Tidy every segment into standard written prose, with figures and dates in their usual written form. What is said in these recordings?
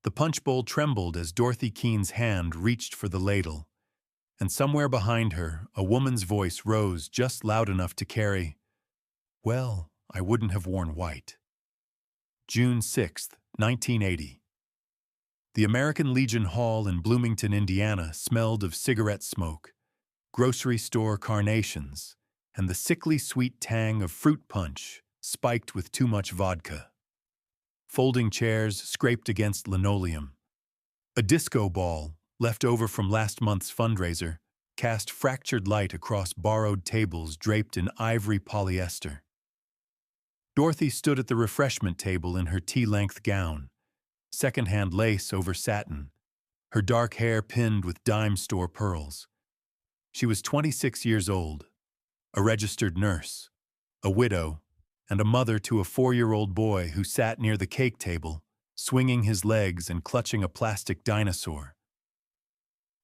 The punch bowl trembled as Dorothy Keene's hand reached for the ladle, and somewhere behind her, a woman's voice rose just loud enough to carry, "Well, I wouldn't have worn white." June 6, 1980. The American Legion Hall in Bloomington, Indiana smelled of cigarette smoke, grocery store carnations, and the sickly sweet tang of fruit punch spiked with too much vodka. Folding chairs scraped against linoleum. A disco ball, left over from last month's fundraiser, cast fractured light across borrowed tables draped in ivory polyester. Dorothy stood at the refreshment table in her tea-length gown, second-hand lace over satin, her dark hair pinned with dime store pearls. She was 26 years old, a registered nurse, a widow, and a mother to a 4-year-old boy who sat near the cake table, swinging his legs and clutching a plastic dinosaur.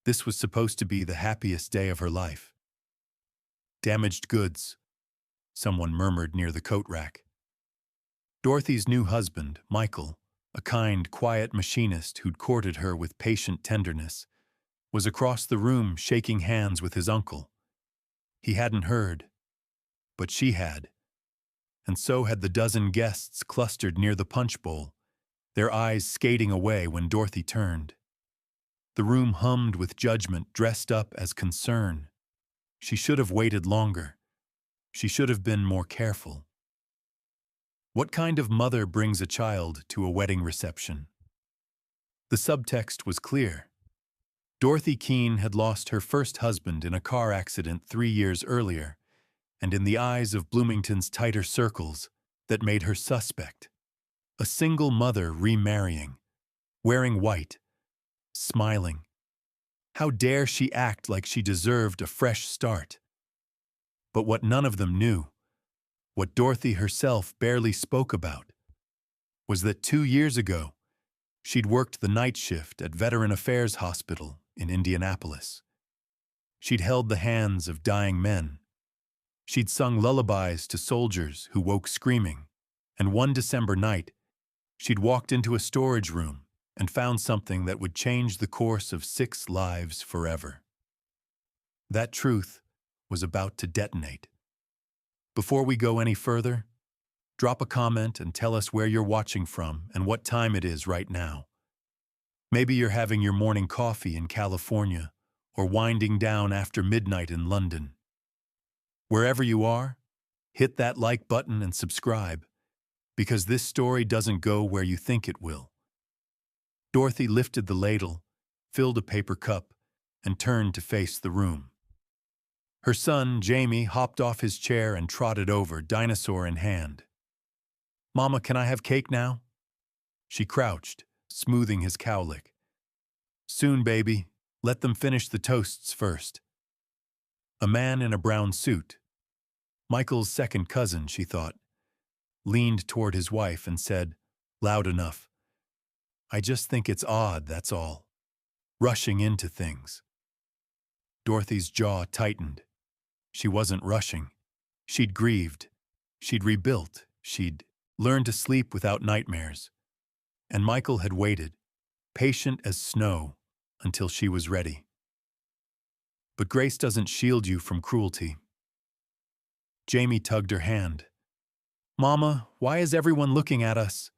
This was supposed to be the happiest day of her life. "Damaged goods," someone murmured near the coat rack. Dorothy's new husband, Michael, a kind, quiet machinist who'd courted her with patient tenderness, was across the room shaking hands with his uncle. He hadn't heard, but she had. And so had the dozen guests clustered near the punch bowl, their eyes skating away when Dorothy turned. The room hummed with judgment dressed up as concern. She should have waited longer. She should have been more careful. What kind of mother brings a child to a wedding reception? The subtext was clear. Dorothy Keene had lost her first husband in a car accident 3 years earlier, and in the eyes of Bloomington's tighter circles, that made her suspect. A single mother remarrying, wearing white, smiling. How dare she act like she deserved a fresh start? But what none of them knew, what Dorothy herself barely spoke about, was that 2 years ago, she'd worked the night shift at Veteran Affairs Hospital in Indianapolis. She'd held the hands of dying men. She'd sung lullabies to soldiers who woke screaming, and one December night, she'd walked into a storage room and found something that would change the course of 6 lives forever. That truth was about to detonate. Before we go any further, drop a comment and tell us where you're watching from and what time it is right now. Maybe you're having your morning coffee in California or winding down after midnight in London. Wherever you are, hit that like button and subscribe, because this story doesn't go where you think it will. Dorothy lifted the ladle, filled a paper cup, and turned to face the room. Her son, Jamie, hopped off his chair and trotted over, dinosaur in hand. "Mama, can I have cake now?" She crouched, smoothing his cowlick. "Soon, baby. Let them finish the toasts first." A man in a brown suit, Michael's second cousin, she thought, leaned toward his wife and said, loud enough, "I just think it's odd, that's all. Rushing into things." Dorothy's jaw tightened. She wasn't rushing. She'd grieved. She'd rebuilt. She'd learned to sleep without nightmares. And Michael had waited, patient as snow, until she was ready. But grace doesn't shield you from cruelty. Jamie tugged her hand. "Mama, why is everyone looking at us?"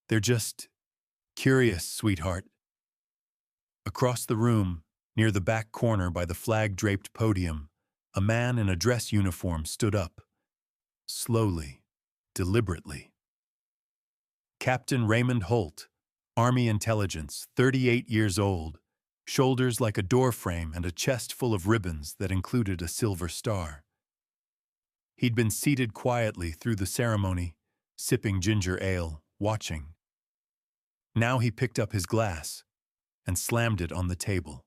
"They're just curious, sweetheart." Across the room, near the back corner by the flag-draped podium, a man in a dress uniform stood up. Slowly, deliberately. Captain Raymond Holt, Army Intelligence, 38 years old, shoulders like a doorframe and a chest full of ribbons that included a silver star. He'd been seated quietly through the ceremony, sipping ginger ale, watching. Now he picked up his glass and slammed it on the table.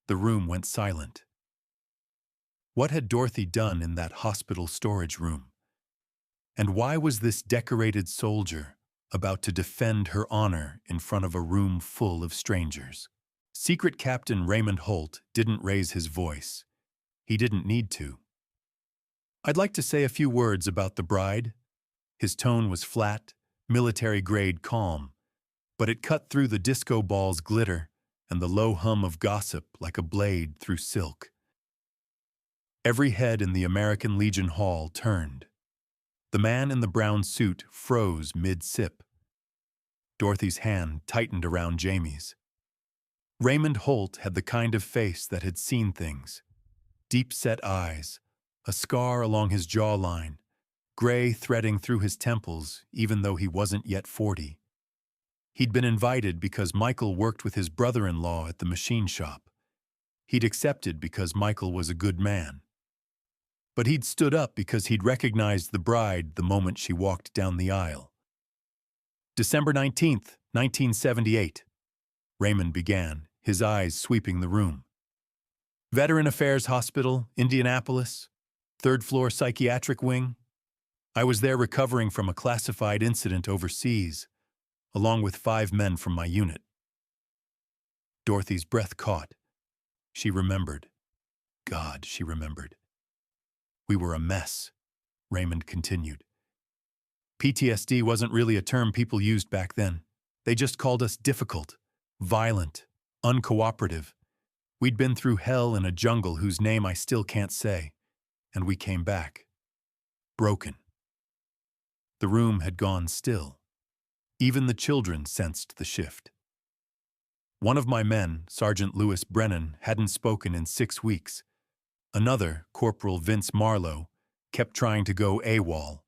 The room went silent. What had Dorothy done in that hospital storage room? And why was this decorated soldier about to defend her honor in front of a room full of strangers? Secret Captain Raymond Holt didn't raise his voice. He didn't need to. "I'd like to say a few words about the bride." His tone was flat, military-grade calm, but it cut through the disco ball's glitter and the low hum of gossip like a blade through silk. Every head in the American Legion Hall turned. The man in the brown suit froze mid-sip. Dorothy's hand tightened around Jamie's. Raymond Holt had the kind of face that had seen things. Deep-set eyes, a scar along his jawline, gray threading through his temples even though he wasn't yet 40. He'd been invited because Michael worked with his brother-in-law at the machine shop. He'd accepted because Michael was a good man. But he'd stood up because he'd recognized the bride the moment she walked down the aisle. December 19th, 1978. Raymond began, his eyes sweeping the room. Veteran Affairs Hospital, Indianapolis, third-floor psychiatric wing. I was there recovering from a classified incident overseas, along with 5 men from my unit. Dorothy's breath caught. She remembered. God, she remembered. We were a mess, Raymond continued. PTSD wasn't really a term people used back then. They just called us difficult, violent, uncooperative. We'd been through hell in a jungle whose name I still can't say, and we came back. Broken. The room had gone still. Even the children sensed the shift. One of my men, Sergeant Lewis Brennan, hadn't spoken in 6 weeks. Another, Corporal Vince Marlowe, kept trying to go AWOL.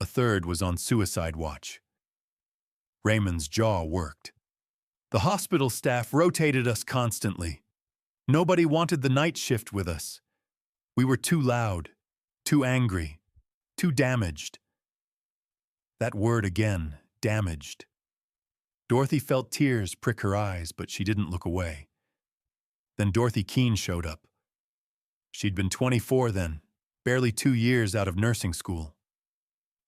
A third was on suicide watch. Raymond's jaw worked. The hospital staff rotated us constantly. Nobody wanted the night shift with us. We were too loud, too angry, too damaged. That word again, damaged. Dorothy felt tears prick her eyes, but she didn't look away. Then Dorothy Keene showed up. She'd been 24 then, barely 2 years out of nursing school.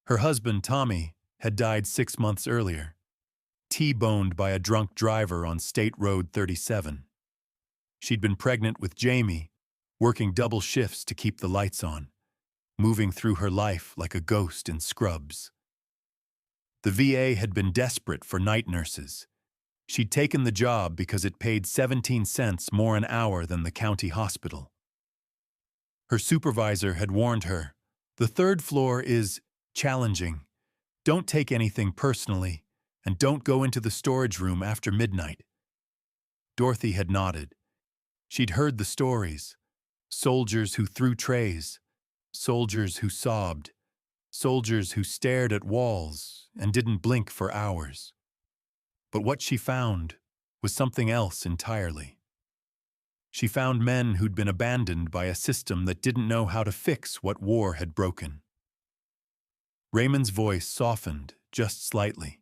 Her husband, Tommy, had died 6 months earlier, T-boned by a drunk driver on State Road 37. She'd been pregnant with Jamie, working double shifts to keep the lights on, moving through her life like a ghost in Scrubs. The VA had been desperate for night nurses. She'd taken the job because it paid 17 cents more an hour than the county hospital. Her supervisor had warned her, "The third floor is challenging. Don't take anything personally, and don't go into the storage room after midnight." Dorothy had nodded. She'd heard the stories. Soldiers who threw trays, soldiers who sobbed, soldiers who stared at walls and didn't blink for hours. But what she found was something else entirely. She found men who'd been abandoned by a system that didn't know how to fix what war had broken. Raymond's voice softened just slightly.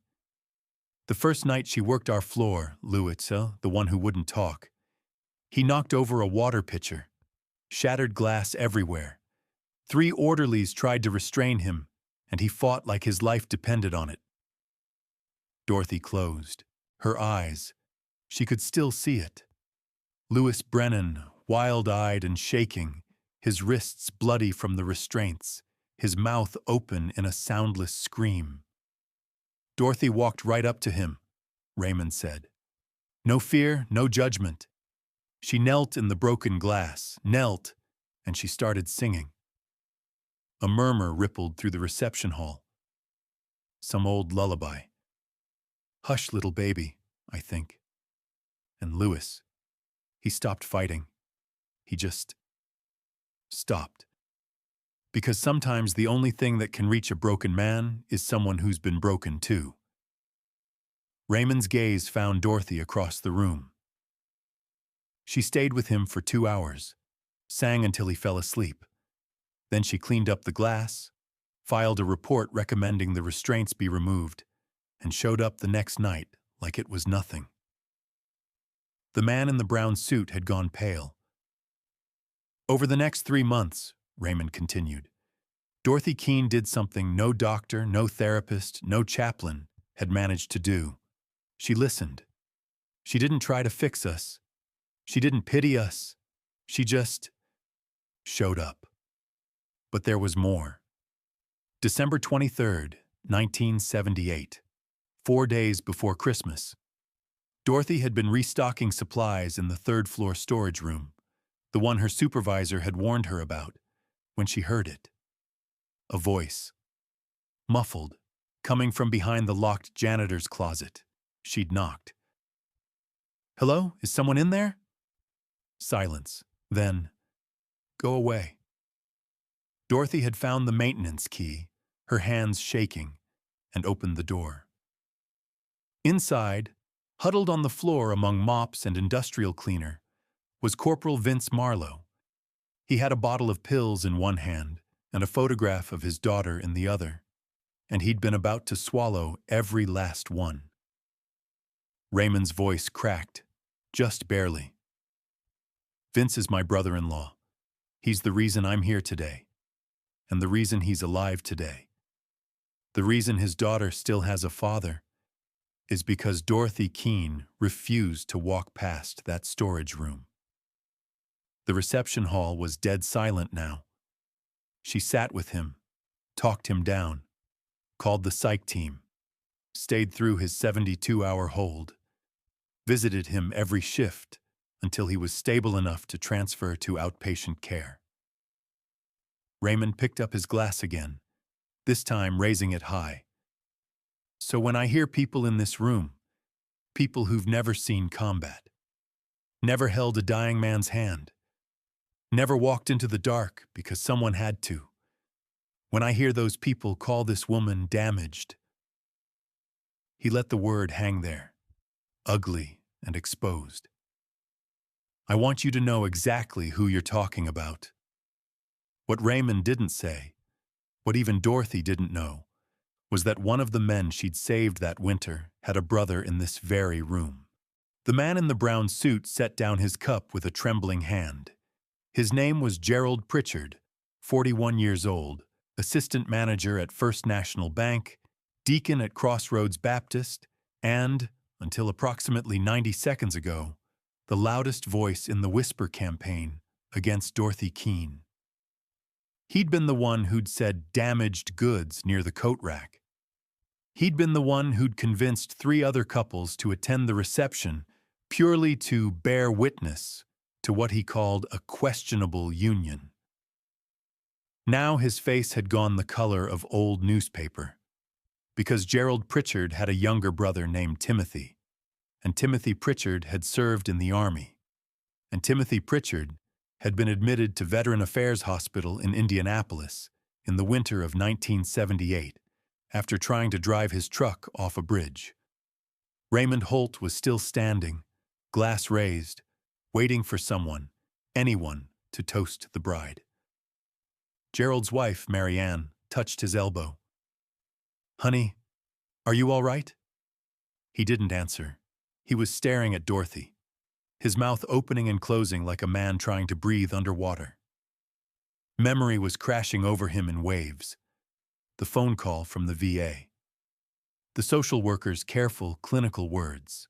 The first night she worked our floor, Lewitsa, the one who wouldn't talk, he knocked over a water pitcher, shattered glass everywhere. 3 orderlies tried to restrain him, and he fought like his life depended on it. Dorothy closed. Her eyes. She could still see it. Lewis Brennan, wild-eyed and shaking, his wrists bloody from the restraints, his mouth open in a soundless scream. Dorothy walked right up to him, Raymond said. No fear, no judgment. She knelt in the broken glass, knelt, and she started singing. A murmur rippled through the reception hall. Some old lullaby. Hush, little baby, I think. And Lewis, he stopped fighting. He just stopped. Because sometimes the only thing that can reach a broken man is someone who's been broken too. Raymond's gaze found Dorothy across the room. She stayed with him for 2 hours, sang until he fell asleep. Then she cleaned up the glass, filed a report recommending the restraints be removed, and showed up the next night like it was nothing. The man in the brown suit had gone pale. Over the next 3 months, Raymond continued, Dorothy Keene did something no doctor, no therapist, no chaplain had managed to do. She listened. She didn't try to fix us. She didn't pity us. She just showed up. But there was more. December 23rd, 1978. 4 days before Christmas. Dorothy had been restocking supplies in the third-floor storage room, the one her supervisor had warned her about, when she heard it. A voice, muffled, coming from behind the locked janitor's closet. She'd knocked. "Hello? Is someone in there?" Silence. Then, "Go away." Dorothy had found the maintenance key, her hands shaking, and opened the door. Inside, huddled on the floor among mops and industrial cleaner, was Corporal Vince Marlowe. He had a bottle of pills in one hand and a photograph of his daughter in the other, and he'd been about to swallow every last one. Raymond's voice cracked, just barely. "Vince is my brother-in-law. He's the reason I'm here today, and the reason he's alive today. The reason his daughter still has a father is because Dorothy Keene refused to walk past that storage room." The reception hall was dead silent now. She sat with him, talked him down, called the psych team, stayed through his 72-hour hold, visited him every shift until he was stable enough to transfer to outpatient care. Raymond picked up his glass again, this time raising it high. "So when I hear people in this room, people who've never seen combat, never held a dying man's hand, never walked into the dark because someone had to, when I hear those people call this woman damaged," he let the word hang there, ugly and exposed. "I want you to know exactly who you're talking about." What Raymond didn't say, what even Dorothy didn't know, was that one of the men she'd saved that winter had a brother in this very room. The man in the brown suit set down his cup with a trembling hand. His name was Gerald Pritchard, 41 years old, assistant manager at First National Bank, deacon at Crossroads Baptist, and, until approximately 90 seconds ago, the loudest voice in the Whisper campaign against Dorothy Keene. He'd been the one who'd said damaged goods near the coat rack. He'd been the one who'd convinced 3 other couples to attend the reception purely to bear witness to what he called a questionable union. Now his face had gone the color of old newspaper, because Gerald Pritchard had a younger brother named Timothy, and Timothy Pritchard had served in the Army, and Timothy Pritchard had been admitted to Veteran Affairs Hospital in Indianapolis in the winter of 1978 after trying to drive his truck off a bridge. Raymond Holt was still standing, glass raised, waiting for someone, anyone, to toast the bride. Gerald's wife, Marianne, touched his elbow. "Honey, are you all right?" He didn't answer. He was staring at Dorothy, his mouth opening and closing like a man trying to breathe underwater. Memory was crashing over him in waves. The phone call from the VA. The social worker's careful, clinical words.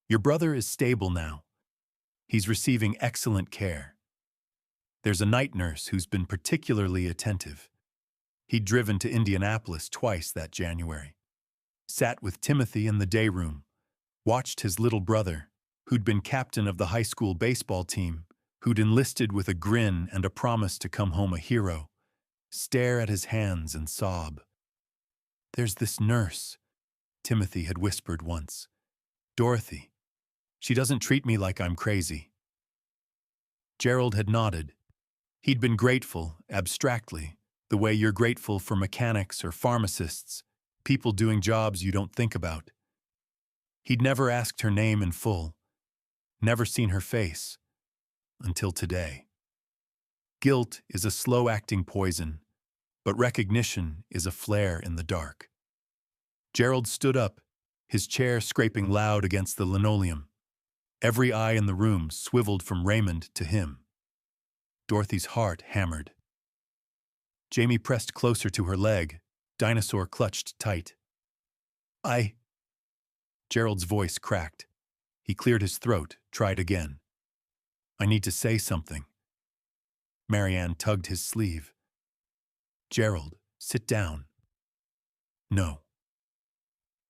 "Your brother is stable now. He's receiving excellent care. There's a night nurse who's been particularly attentive. He'd driven to Indianapolis twice that January. Sat with Timothy in the day room. Watched his little brother, who'd been captain of the high school baseball team, who'd enlisted with a grin and a promise to come home a hero, stare at his hands and sob. There's this nurse," Timothy had whispered once. "Dorothy. She doesn't treat me like I'm crazy." Gerald had nodded. He'd been grateful, abstractly, the way you're grateful for mechanics or pharmacists, people doing jobs you don't think about. He'd never asked her name in full, never seen her face, until today. Guilt is a slow-acting poison, but recognition is a flare in the dark. Gerald stood up, his chair scraping loud against the linoleum. Every eye in the room swiveled from Raymond to him. Dorothy's heart hammered. Jamie pressed closer to her leg, dinosaur clutched tight. Gerald's voice cracked. He cleared his throat, tried again. "I need to say something." Marianne tugged his sleeve. "Gerald, sit down." "No."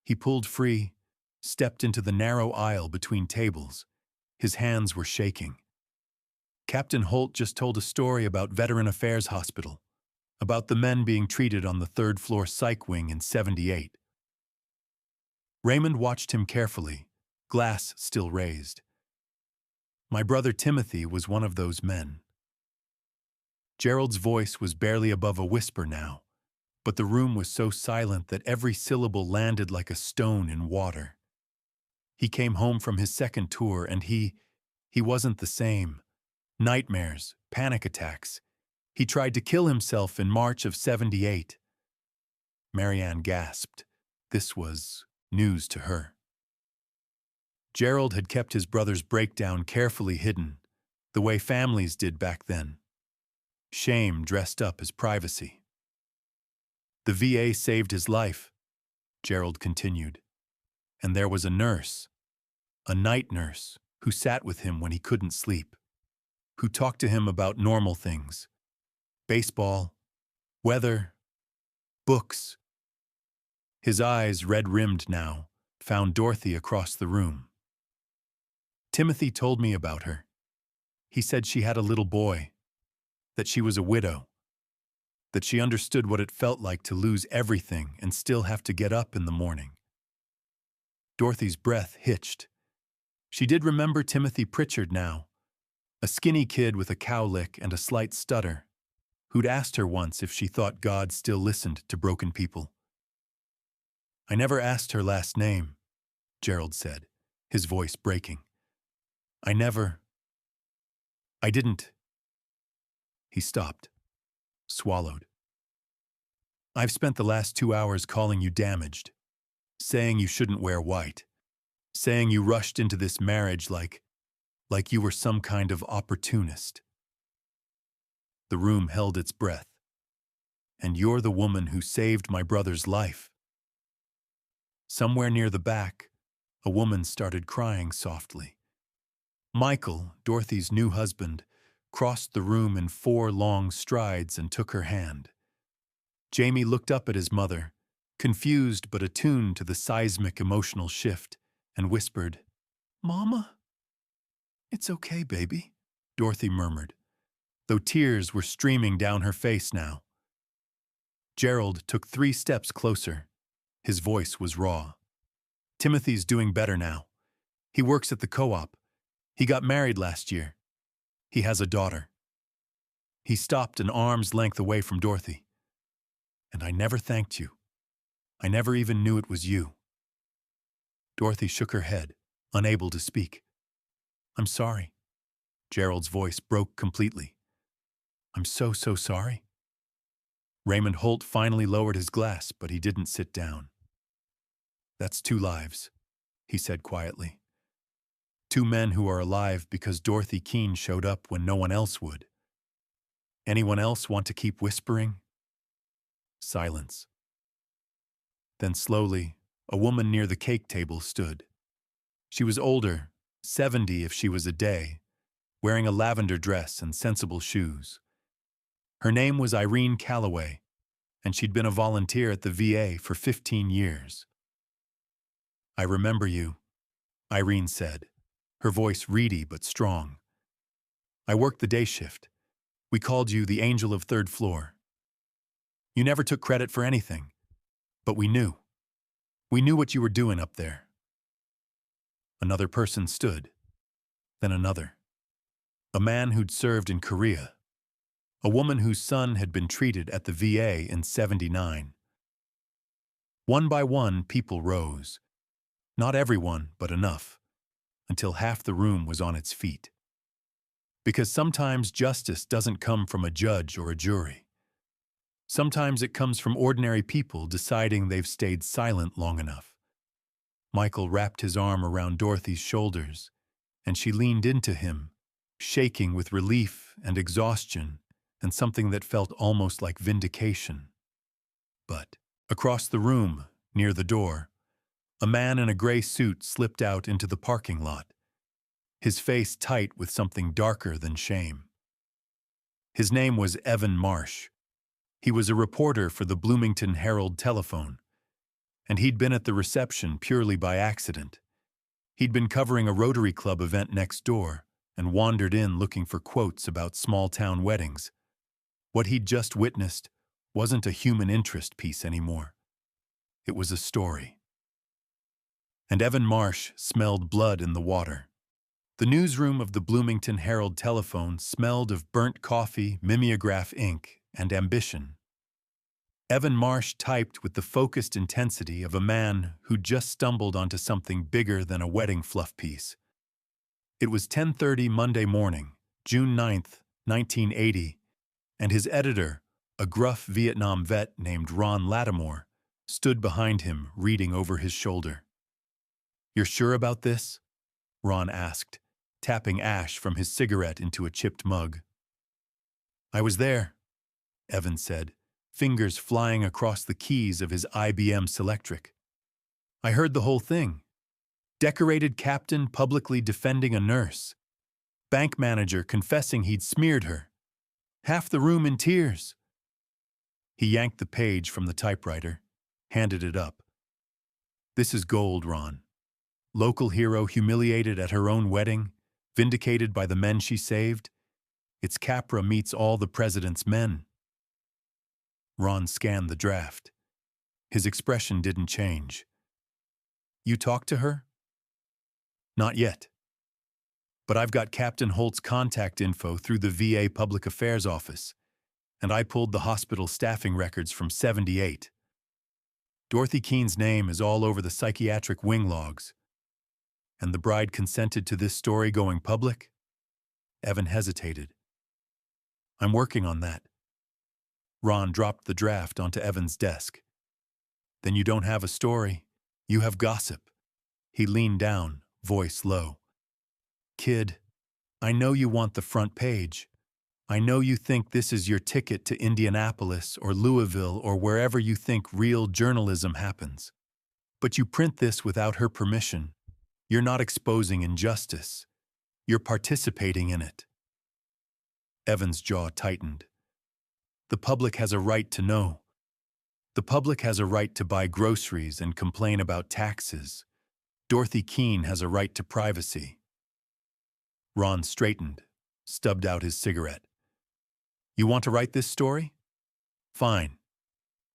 He pulled free, stepped into the narrow aisle between tables. His hands were shaking. Captain Holt just told a story about Veteran Affairs Hospital, about the men being treated on the third-floor psych wing in '78. Raymond watched him carefully, glass still raised. My brother Timothy was one of those men. Gerald's voice was barely above a whisper now, but the room was so silent that every syllable landed like a stone in water. He came home from his second tour and he wasn't the same. Nightmares, panic attacks. He tried to kill himself in March of '78. Marianne gasped. This was news to her. Gerald had kept his brother's breakdown carefully hidden, the way families did back then. Shame dressed up as privacy. The VA saved his life, Gerald continued, and there was a nurse, a night nurse, who sat with him when he couldn't sleep, who talked to him about normal things, baseball, weather, books. His eyes, red-rimmed now, found Dorothy across the room. Timothy told me about her. He said she had a little boy, that she was a widow, that she understood what it felt like to lose everything and still have to get up in the morning. Dorothy's breath hitched. She did remember Timothy Pritchard now, a skinny kid with a cowlick and a slight stutter, who'd asked her once if she thought God still listened to broken people. I never asked her last name, Gerald said, his voice breaking. I didn't. He stopped, swallowed. I've spent the last 2 hours calling you damaged, saying you shouldn't wear white, saying you rushed into this marriage like you were some kind of opportunist. The room held its breath. And you're the woman who saved my brother's life. Somewhere near the back, a woman started crying softly. Michael, Dorothy's new husband, crossed the room in 4 long strides and took her hand. Jamie looked up at his mother, confused but attuned to the seismic emotional shift, and whispered, "Mama?" "It's okay, baby," Dorothy murmured, though tears were streaming down her face now. Gerald took 3 steps closer. His voice was raw. "Timothy's doing better now. He works at the co-op. He got married last year. He has a daughter." He stopped an arm's length away from Dorothy. "And I never thanked you. I never even knew it was you." Dorothy shook her head, unable to speak. "I'm sorry." Gerald's voice broke completely. "I'm so sorry." Raymond Holt finally lowered his glass, but he didn't sit down. "That's 2 lives," he said quietly. 2 men who are alive because Dorothy Keene showed up when no one else would. Anyone else want to keep whispering? Silence. Then slowly, a woman near the cake table stood. She was older, 70 if she was a day, wearing a lavender dress and sensible shoes. Her name was Irene Calloway, and she'd been a volunteer at the VA for 15 years. "I remember you," Irene said, her voice reedy but strong. "I worked the day shift. We called you the Angel of Third Floor. You never took credit for anything, but we knew. We knew what you were doing up there." Another person stood, then another. A man who'd served in Korea. A woman whose son had been treated at the VA in '79. One by one, people rose. Not everyone, but enough, until half the room was on its feet. Because sometimes justice doesn't come from a judge or a jury. Sometimes it comes from ordinary people deciding they've stayed silent long enough. Michael wrapped his arm around Dorothy's shoulders, and she leaned into him, shaking with relief and exhaustion and something that felt almost like vindication. But across the room, near the door, a man in a gray suit slipped out into the parking lot, his face tight with something darker than shame. His name was Evan Marsh. He was a reporter for the Bloomington Herald Telephone. and he'd been at the reception purely by accident. He'd been covering a Rotary Club event next door and wandered in looking for quotes about small-town weddings. What he'd just witnessed wasn't a human interest piece anymore. It was a story. And Evan Marsh smelled blood in the water. The newsroom of the Bloomington Herald Telephone smelled of burnt coffee, mimeograph ink, and ambition. Evan Marsh typed with the focused intensity of a man who just stumbled onto something bigger than a wedding fluff piece. It was 10:30 Monday morning, June 9th, 1980, and his editor, a gruff Vietnam vet named Ron Lattimore, stood behind him, reading over his shoulder. "You're sure about this?" Ron asked, tapping ash from his cigarette into a chipped mug. "I was there," Evan said, fingers flying across the keys of his IBM Selectric. "I heard the whole thing. Decorated captain publicly defending a nurse. Bank manager confessing he'd smeared her. Half the room in tears." He yanked the page from the typewriter, handed it up. "This is gold, Ron. Local hero humiliated at her own wedding, vindicated by the men she saved. It's Capra meets all the president's men." Ron scanned the draft. His expression didn't change. "You talked to her?" "Not yet. But I've got Captain Holt's contact info through the VA Public Affairs Office, and I pulled the hospital staffing records from '78. Dorothy Keene's name is all over the psychiatric wing logs. And the bride consented to this story going public?" Evan hesitated. "I'm working on that." Ron dropped the draft onto Evan's desk. "Then you don't have a story. You have gossip." He leaned down, voice low. "Kid, I know you want the front page. I know you think this is your ticket to Indianapolis or Louisville or wherever you think real journalism happens. But you print this without her permission. You're not exposing injustice. You're participating in it." Evan's jaw tightened. "The public has a right to know. The public has a right to buy groceries and complain about taxes. Dorothy Keene has a right to privacy." Ron straightened, stubbed out his cigarette. "You want to write this story? Fine.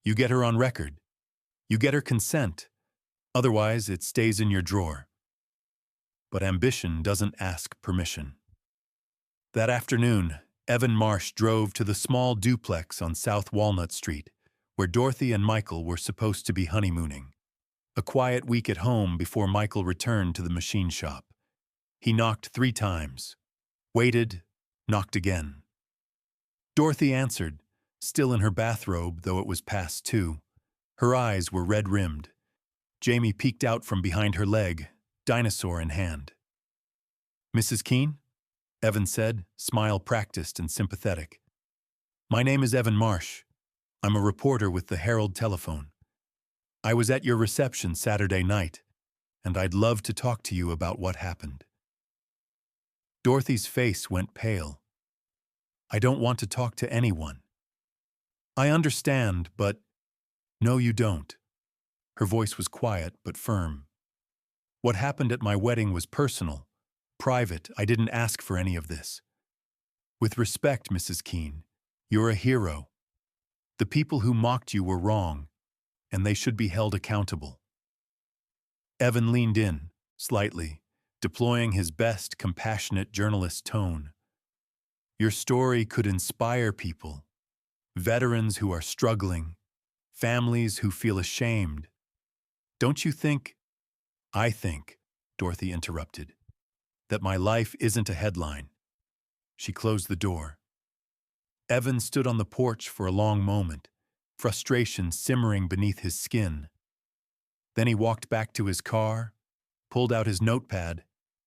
You get her on record. You get her consent. Otherwise, it stays in your drawer. But ambition doesn't ask permission." That afternoon, Evan Marsh drove to the small duplex on South Walnut Street, where Dorothy and Michael were supposed to be honeymooning. A quiet week at home before Michael returned to the machine shop. He knocked 3 times, waited, knocked again. Dorothy answered, still in her bathrobe, though it was past 2. Her eyes were red-rimmed. Jamie peeked out from behind her leg, dinosaur in hand. "Mrs. Keene?" Evan said, smile practiced and sympathetic. "My name is Evan Marsh. I'm a reporter with the Herald Telephone. I was at your reception Saturday night, and I'd love to talk to you about what happened." Dorothy's face went pale. "I don't want to talk to anyone." "I understand, but—" "No, you don't." Her voice was quiet but firm. "What happened at my wedding was personal, private. I didn't ask for any of this. With respect, Mrs. Keene, you're a hero. The people who mocked you were wrong, and they should be held accountable." Evan leaned in, slightly, deploying his best compassionate journalist tone. "Your story could inspire people, veterans who are struggling, families who feel ashamed. Don't you think—" "I think," Dorothy interrupted, "that my life isn't a headline." She closed the door. Evan stood on the porch for a long moment, frustration simmering beneath his skin. Then he walked back to his car, pulled out his notepad,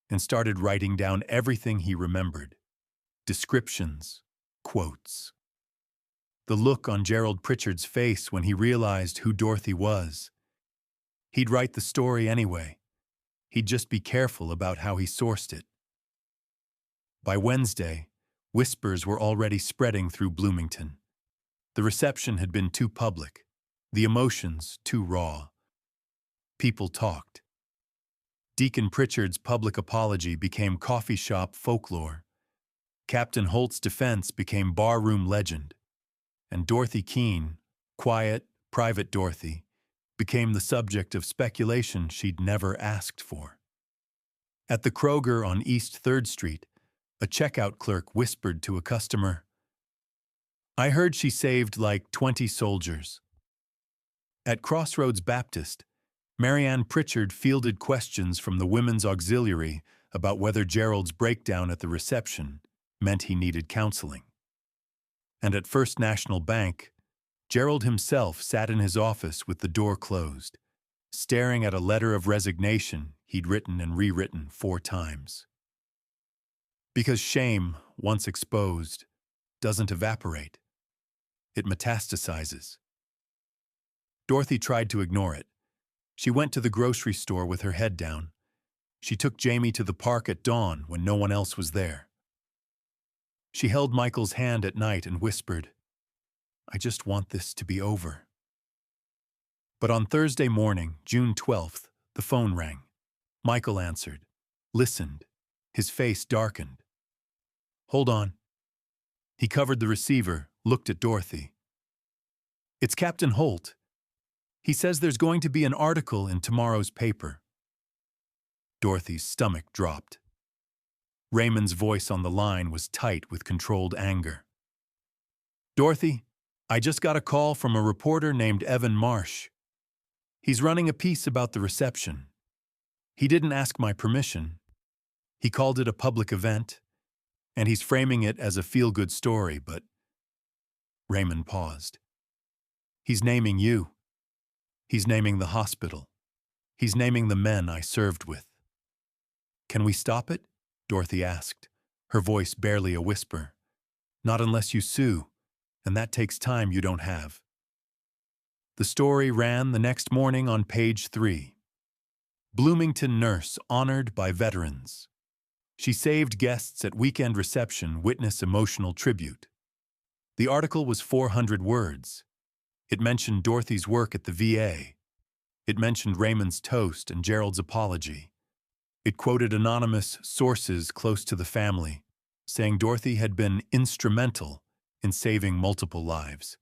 and started writing down everything he remembered. Descriptions, quotes. The look on Gerald Pritchard's face when he realized who Dorothy was. He'd write the story anyway. He'd just be careful about how he sourced it. By Wednesday, whispers were already spreading through Bloomington. The reception had been too public, the emotions too raw. People talked. Deacon Pritchard's public apology became coffee shop folklore. Captain Holt's defense became barroom legend. And Dorothy Keene, quiet, private Dorothy, became the subject of speculation she'd never asked for. At the Kroger on East 3rd Street, a checkout clerk whispered to a customer, "I heard she saved like 20 soldiers." At Crossroads Baptist, Marianne Pritchard fielded questions from the Women's Auxiliary about whether Gerald's breakdown at the reception meant he needed counseling. And at First National Bank, Gerald himself sat in his office with the door closed, staring at a letter of resignation he'd written and rewritten 4 times. Because shame, once exposed, doesn't evaporate. It metastasizes. Dorothy tried to ignore it. She went to the grocery store with her head down. She took Jamie to the park at dawn when no one else was there. She held Michael's hand at night and whispered, "I just want this to be over." But on Thursday morning, June 12th, the phone rang. Michael answered, listened. His face darkened. "Hold on." He covered the receiver, looked at Dorothy. "It's Captain Holt. He says there's going to be an article in tomorrow's paper." Dorothy's stomach dropped. Raymond's voice on the line was tight with controlled anger. "Dorothy, I just got a call from a reporter named Evan Marsh. He's running a piece about the reception. He didn't ask my permission. He called it a public event, and he's framing it as a feel-good story, but—" Raymond paused. "He's naming you. He's naming the hospital. He's naming the men I served with." "Can we stop it?" Dorothy asked, her voice barely a whisper. "Not unless you sue, and that takes time you don't have." The story ran the next morning on page 3. Bloomington nurse honored by veterans. She saved guests at weekend reception witness emotional tribute. The article was 400 words. It mentioned Dorothy's work at the VA. It mentioned Raymond's toast and Gerald's apology. It quoted anonymous sources close to the family, saying Dorothy had been instrumental in saving multiple lives.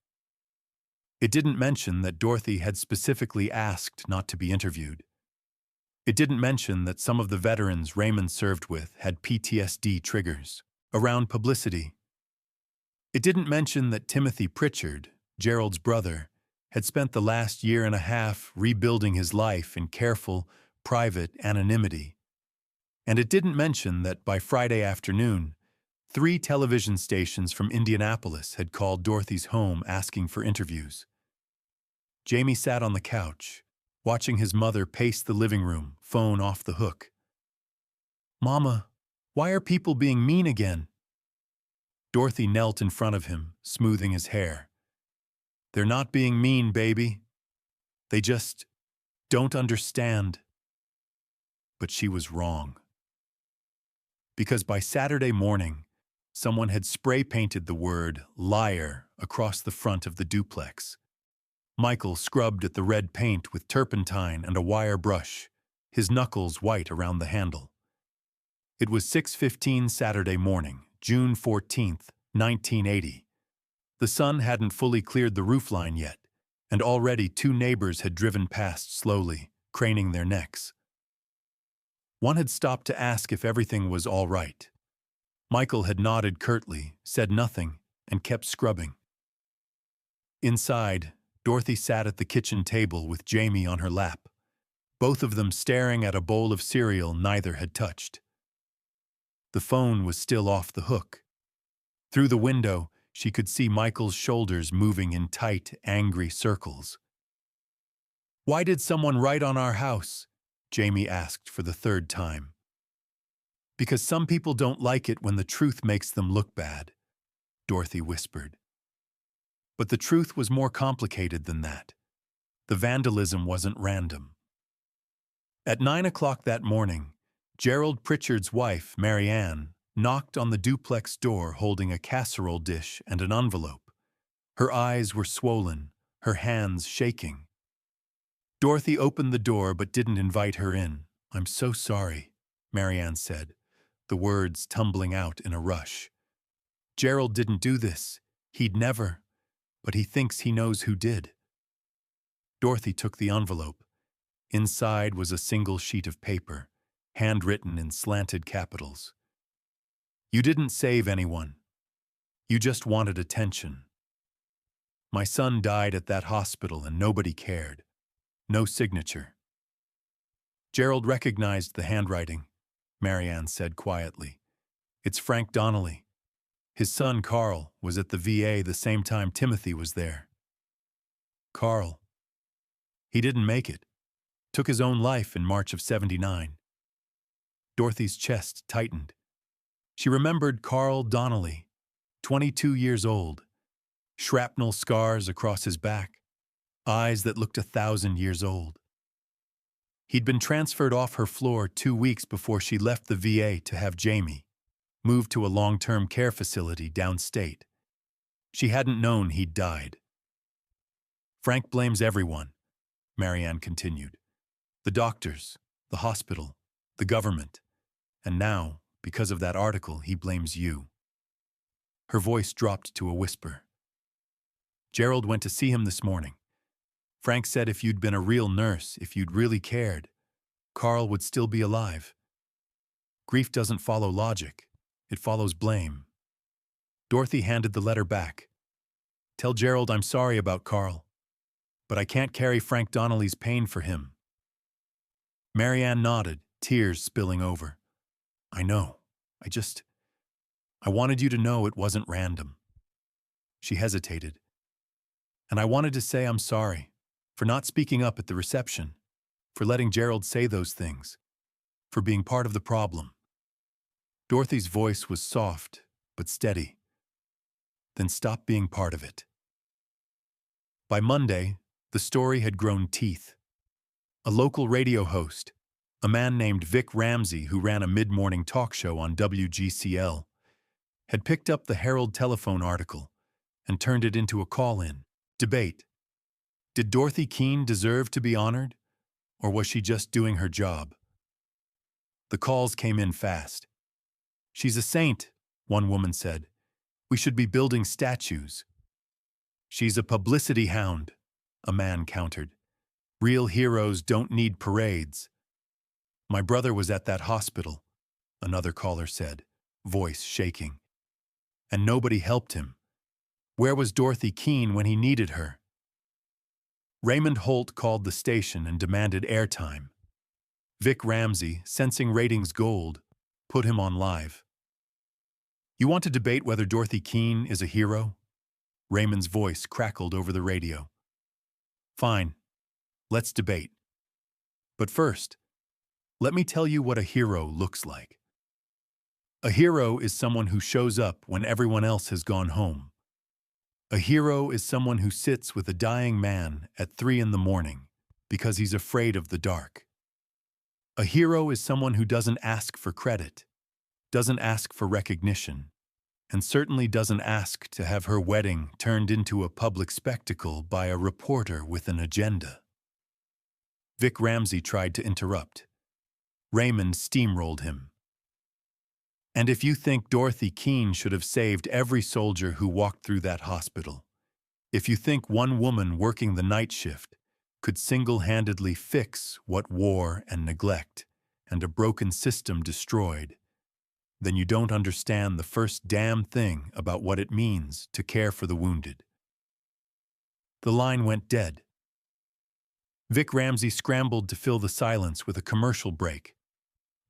It didn't mention that Dorothy had specifically asked not to be interviewed. It didn't mention that some of the veterans Raymond served with had PTSD triggers around publicity. It didn't mention that Timothy Pritchard, Gerald's brother, had spent the last year and a half rebuilding his life in careful, private anonymity. And it didn't mention that by Friday afternoon, 3 television stations from Indianapolis had called Dorothy's home asking for interviews. Jamie sat on the couch, watching his mother pace the living room, phone off the hook. "Mama, why are people being mean again?" Dorothy knelt in front of him, smoothing his hair. "They're not being mean, baby. They just don't understand." But she was wrong. Because by Saturday morning, someone had spray-painted the word liar across the front of the duplex. Michael scrubbed at the red paint with turpentine and a wire brush, his knuckles white around the handle. It was 6:15 Saturday morning, June 14th, 1980. The sun hadn't fully cleared the roofline yet, and already 2 neighbors had driven past slowly, craning their necks. One had stopped to ask if everything was all right. Michael had nodded curtly, said nothing, and kept scrubbing. Inside, Dorothy sat at the kitchen table with Jamie on her lap, both of them staring at a bowl of cereal neither had touched. The phone was still off the hook. Through the window, she could see Michael's shoulders moving in tight, angry circles. "Why did someone write on our house?" Jamie asked for the 3rd time. "Because some people don't like it when the truth makes them look bad," Dorothy whispered. But the truth was more complicated than that. The vandalism wasn't random. At 9 o'clock that morning, Gerald Pritchard's wife, Marianne, knocked on the duplex door holding a casserole dish and an envelope. Her eyes were swollen, her hands shaking. Dorothy opened the door but didn't invite her in. "I'm so sorry," Marianne said, the words tumbling out in a rush. "Gerald didn't do this. He'd never, but he thinks he knows who did." Dorothy took the envelope. Inside was a single sheet of paper, handwritten in slanted capitals. "You didn't save anyone. You just wanted attention. My son died at that hospital and nobody cared. No signature." "Gerald recognized the handwriting," Marianne said quietly. "It's Frank Donnelly. His son, Carl, was at the VA the same time Timothy was there." "Carl. He didn't make it. Took his own life in March of '79. Dorothy's chest tightened. She remembered Carl Donnelly, 22 years old, shrapnel scars across his back, eyes that looked 1,000 years old. He'd been transferred off her floor 2 weeks before she left the VA to have Jamie moved to a long-term care facility downstate. She hadn't known he'd died. "Frank blames everyone," Marianne continued. "The doctors, the hospital, the government. And now, because of that article, he blames you." Her voice dropped to a whisper. "Gerald went to see him this morning. Frank said if you'd been a real nurse, if you'd really cared, Carl would still be alive. Grief doesn't follow logic. It follows blame." Dorothy handed the letter back. "Tell Gerald I'm sorry about Carl, but I can't carry Frank Donnelly's pain for him." Marianne nodded, tears spilling over. "I know. I wanted you to know it wasn't random." She hesitated. "And I wanted to say I'm sorry for not speaking up at the reception, for letting Gerald say those things, for being part of the problem." Dorothy's voice was soft but steady. "Then stop being part of it." By Monday, the story had grown teeth. A local radio host, a man named Vic Ramsey who ran a mid-morning talk show on WGCL, had picked up the Herald telephone article and turned it into a call-in debate. Did Dorothy Keene deserve to be honored, or was she just doing her job? The calls came in fast. "She's a saint," one woman said. "We should be building statues." "She's a publicity hound," a man countered. "Real heroes don't need parades." "My brother was at that hospital," another caller said, voice shaking. "And nobody helped him. Where was Dorothy Keene when he needed her?" Raymond Holt called the station and demanded airtime. Vic Ramsey, sensing ratings gold, put him on live. "You want to debate whether Dorothy Keene is a hero?" Raymond's voice crackled over the radio. "Fine. Let's debate. But first, let me tell you what a hero looks like. A hero is someone who shows up when everyone else has gone home. A hero is someone who sits with a dying man at 3 a.m. because he's afraid of the dark. A hero is someone who doesn't ask for credit, doesn't ask for recognition, and certainly doesn't ask to have her wedding turned into a public spectacle by a reporter with an agenda." Vic Ramsey tried to interrupt. Raymond steamrolled him. "And if you think Dorothy Keene should have saved every soldier who walked through that hospital, if you think one woman working the night shift could single-handedly fix what war and neglect and a broken system destroyed, then you don't understand the first damn thing about what it means to care for the wounded." The line went dead. Vic Ramsey scrambled to fill the silence with a commercial break,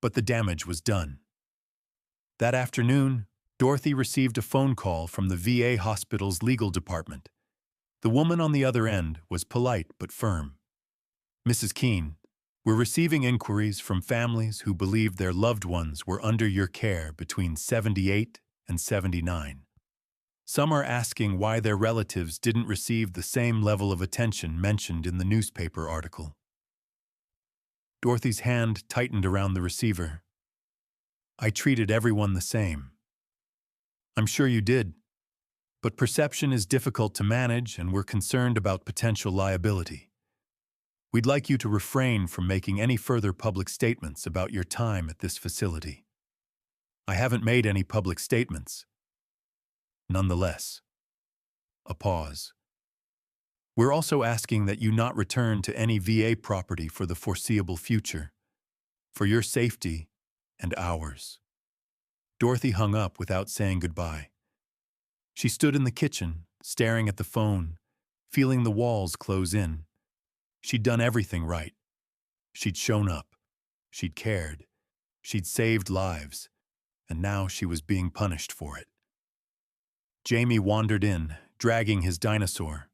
but the damage was done. That afternoon, Dorothy received a phone call from the VA hospital's legal department. The woman on the other end was polite but firm. "Mrs. Keene, we're receiving inquiries from families who believe their loved ones were under your care between 78 and 79. Some are asking why their relatives didn't receive the same level of attention mentioned in the newspaper article." Dorothy's hand tightened around the receiver. "I treated everyone the same." "I'm sure you did. But perception is difficult to manage and we're concerned about potential liability. We'd like you to refrain from making any further public statements about your time at this facility. I haven't made any public statements. Nonetheless. A pause. We're also asking that you not return to any VA property for the foreseeable future, for your safety and ours. Dorothy hung up without saying goodbye. She stood in the kitchen, staring at the phone, feeling the walls close in. She'd done everything right. She'd shown up. She'd cared. She'd saved lives. And now she was being punished for it. Jamie wandered in, dragging his dinosaur.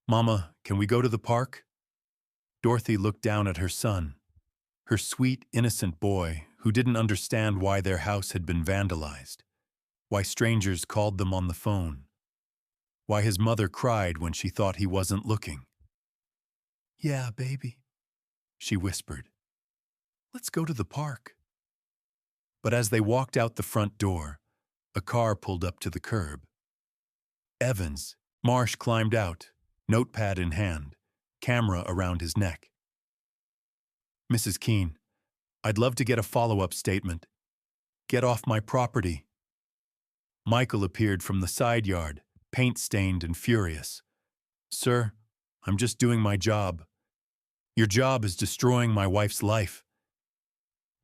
"Mama, can we go to the park?" Dorothy looked down at her son, her sweet, innocent boy who didn't understand why their house had been vandalized, why strangers called them on the phone, why his mother cried when she thought he wasn't looking. "Yeah, baby," she whispered. "Let's go to the park." But as they walked out the front door, a car pulled up to the curb. Evans, Marsh climbed out, notepad in hand, camera around his neck. "Mrs. Keene, I'd love to get a follow-up statement. Get off my property." Michael appeared from the side yard, paint-stained and furious. "Sir, I'm just doing my job. Your job is destroying my wife's life."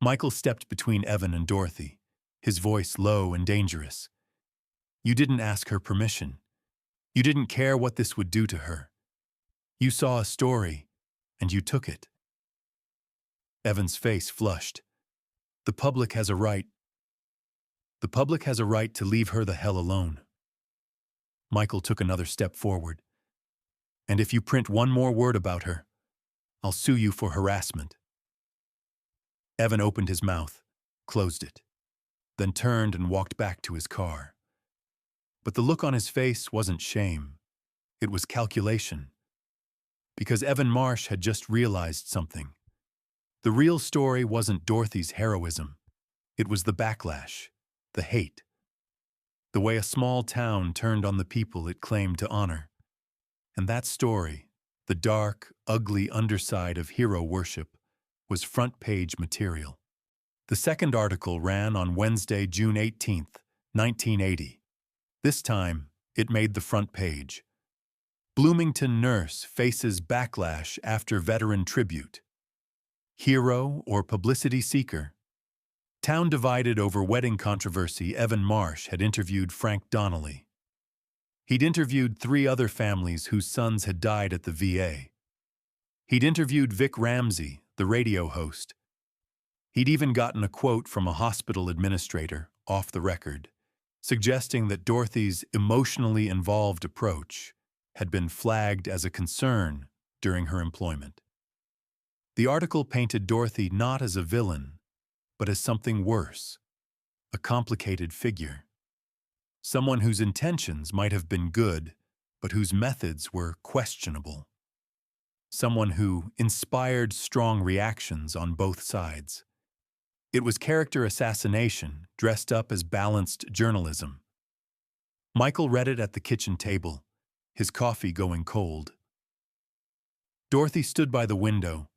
Michael stepped between Evan and Dorothy, his voice low and dangerous. "You didn't ask her permission. You didn't care what this would do to her. You saw a story, and you took it." Evan's face flushed. The public has a right to leave her the hell alone." Michael took another step forward. "And if you print one more word about her, I'll sue you for harassment." Evan opened his mouth, closed it, then turned and walked back to his car. But the look on his face wasn't shame. It was calculation. Because Evan Marsh had just realized something. The real story wasn't Dorothy's heroism. It was the backlash, the hate. The way a small town turned on the people it claimed to honor. And that story, the dark, ugly underside of hero worship, was front-page material. The second article ran on Wednesday, June 18th, 1980. This time, it made the front page. "Bloomington nurse faces backlash after veteran tribute. Hero or publicity seeker?" Town divided over wedding controversy. Evan Marsh had interviewed Frank Donnelly. He'd interviewed 3 other families whose sons had died at the VA. He'd interviewed Vic Ramsey, the radio host. He'd even gotten a quote from a hospital administrator, off the record, suggesting that Dorothy's emotionally involved approach had been flagged as a concern during her employment. The article painted Dorothy not as a villain, but as something worse, a complicated figure. Someone whose intentions might have been good, but whose methods were questionable. Someone who inspired strong reactions on both sides. It was character assassination dressed up as balanced journalism. Michael read it at the kitchen table, his coffee going cold. Dorothy stood by the window,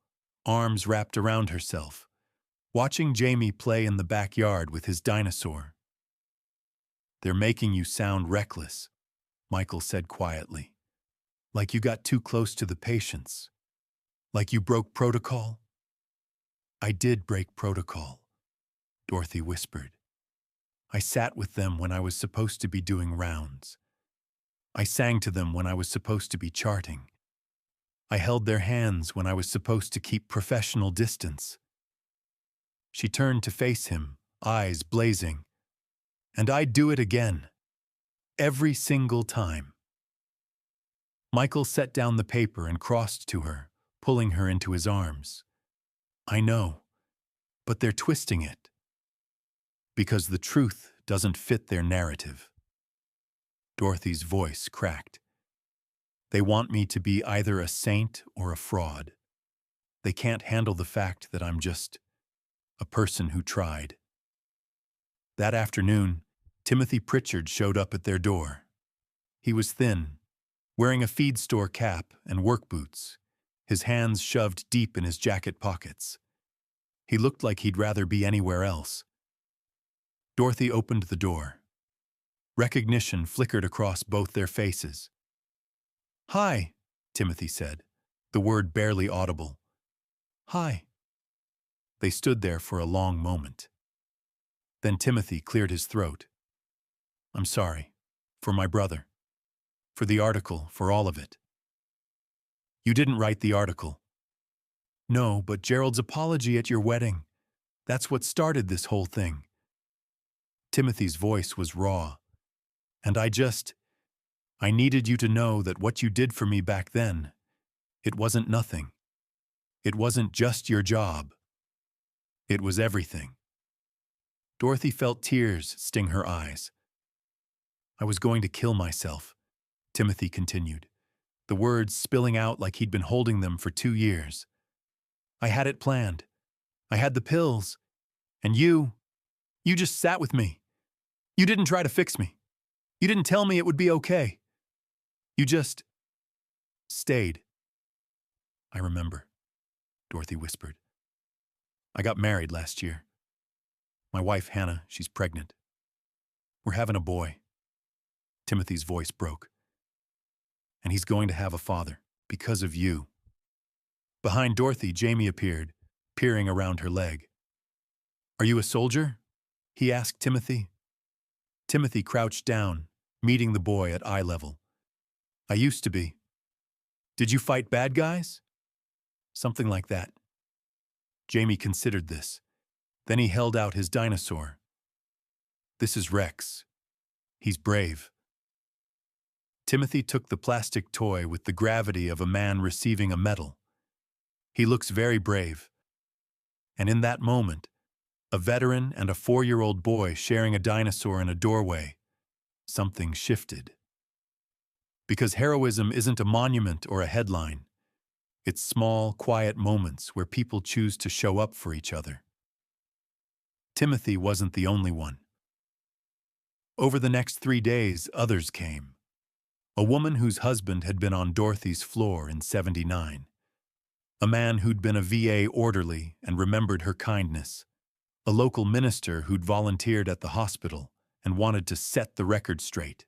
arms wrapped around herself, watching Jamie play in the backyard with his dinosaur. "They're making you sound reckless," Michael said quietly. "Like you got too close to the patients. Like you broke protocol." "I did break protocol," Dorothy whispered. "I sat with them when I was supposed to be doing rounds. I sang to them when I was supposed to be charting. I held their hands when I was supposed to keep professional distance." She turned to face him, eyes blazing. "And I'd do it again. Every single time." Michael set down the paper and crossed to her, pulling her into his arms. "I know, but they're twisting it. Because the truth doesn't fit their narrative." Dorothy's voice cracked. "They want me to be either a saint or a fraud. They can't handle the fact that I'm just a person who tried." That afternoon, Timothy Pritchard showed up at their door. He was thin, wearing a feed store cap and work boots. his hands shoved deep in his jacket pockets. He looked like he'd rather be anywhere else. Dorothy opened the door. Recognition flickered across both their faces. "Hi," Timothy said, the word barely audible. "Hi." They stood there for a long moment. Then Timothy cleared his throat. "I'm sorry. For my brother. For the article, for all of it." "You didn't write the article." "No, but Gerald's apology at your wedding. That's what started this whole thing." Timothy's voice was raw. "And I needed you to know that what you did for me back then, it wasn't nothing. It wasn't just your job. It was everything." Dorothy felt tears sting her eyes. "I was going to kill myself," Timothy continued, the words spilling out like he'd been holding them for 2 years. "I had it planned. I had the pills. And you just sat with me. You didn't try to fix me. You didn't tell me it would be okay. You just stayed." "I remember," Dorothy whispered. "I got married last year. My wife, Hannah, she's pregnant. We're having a boy." Timothy's voice broke. "And he's going to have a father, because of you." Behind Dorothy, Jamie appeared, peering around her leg. "Are you a soldier?" he asked Timothy. Timothy crouched down, meeting the boy at eye level. "I used to be." "Did you fight bad guys?" "Something like that." Jamie considered this. Then he held out his dinosaur. "This is Rex. He's brave." Timothy took the plastic toy with the gravity of a man receiving a medal. "He looks very brave." And in that moment, a veteran and a 4-year-old boy sharing a dinosaur in a doorway, something shifted. Because heroism isn't a monument or a headline. It's small, quiet moments where people choose to show up for each other. Timothy wasn't the only one. Over the next 3 days, others came. A woman whose husband had been on Dorothy's floor in '79. A man who'd been a VA orderly and remembered her kindness. A local minister who'd volunteered at the hospital and wanted to set the record straight.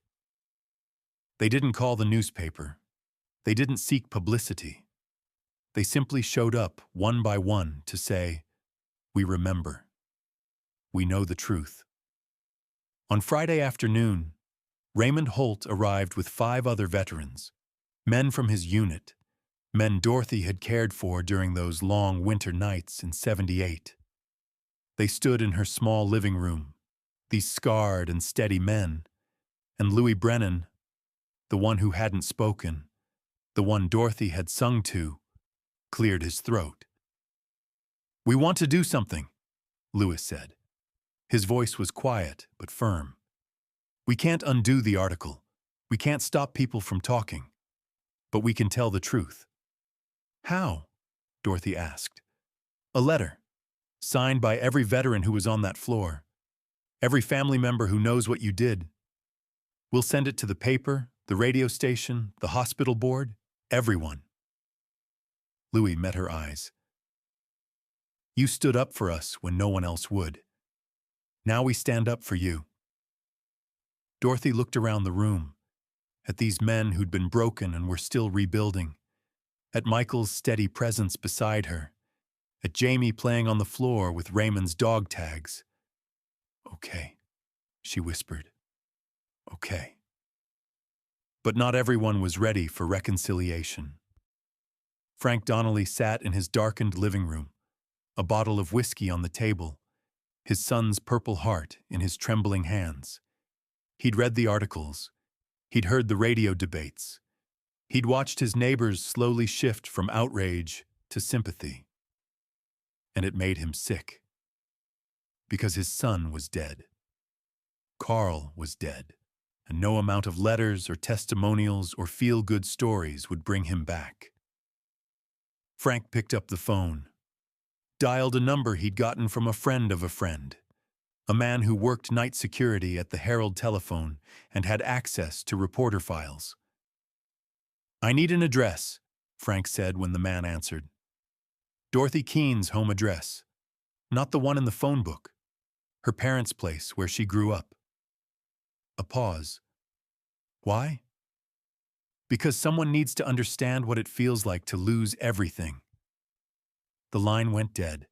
They didn't call the newspaper. They didn't seek publicity. They simply showed up one by one to say, "We remember. We know the truth." On Friday afternoon, Raymond Holt arrived with 5 other veterans, men from his unit, men Dorothy had cared for during those long winter nights in '78. They stood in her small living room, these scarred and steady men, and Louis Brennan, the one who hadn't spoken, the one Dorothy had sung to, cleared his throat. "We want to do something," Louis said. His voice was quiet but firm. "We can't undo the article. We can't stop people from talking. But we can tell the truth." "How?" Dorothy asked. "A letter, signed by every veteran who was on that floor. Every family member who knows what you did. We'll send it to the paper, the radio station, the hospital board, everyone." Louis met her eyes. "You stood up for us when no one else would. Now we stand up for you." Dorothy looked around the room, at these men who'd been broken and were still rebuilding, at Michael's steady presence beside her, at Jamie playing on the floor with Raymond's dog tags. "Okay," she whispered. "Okay." But not everyone was ready for reconciliation. Frank Donnelly sat in his darkened living room, a bottle of whiskey on the table, his son's Purple Heart in his trembling hands. He'd read the articles. He'd heard the radio debates. He'd watched his neighbors slowly shift from outrage to sympathy. And it made him sick. Because his son was dead. Carl was dead, and no amount of letters or testimonials or feel-good stories would bring him back. Frank picked up the phone, dialed a number he'd gotten from a friend of a friend, a man who worked night security at the Herald telephone and had access to reporter files. "I need an address," Frank said when the man answered. Dorothy Keene's home address. Not the one in the phone book. Her parents' place where she grew up. A pause. Why? Because someone needs to understand what it feels like to lose everything. The line went dead.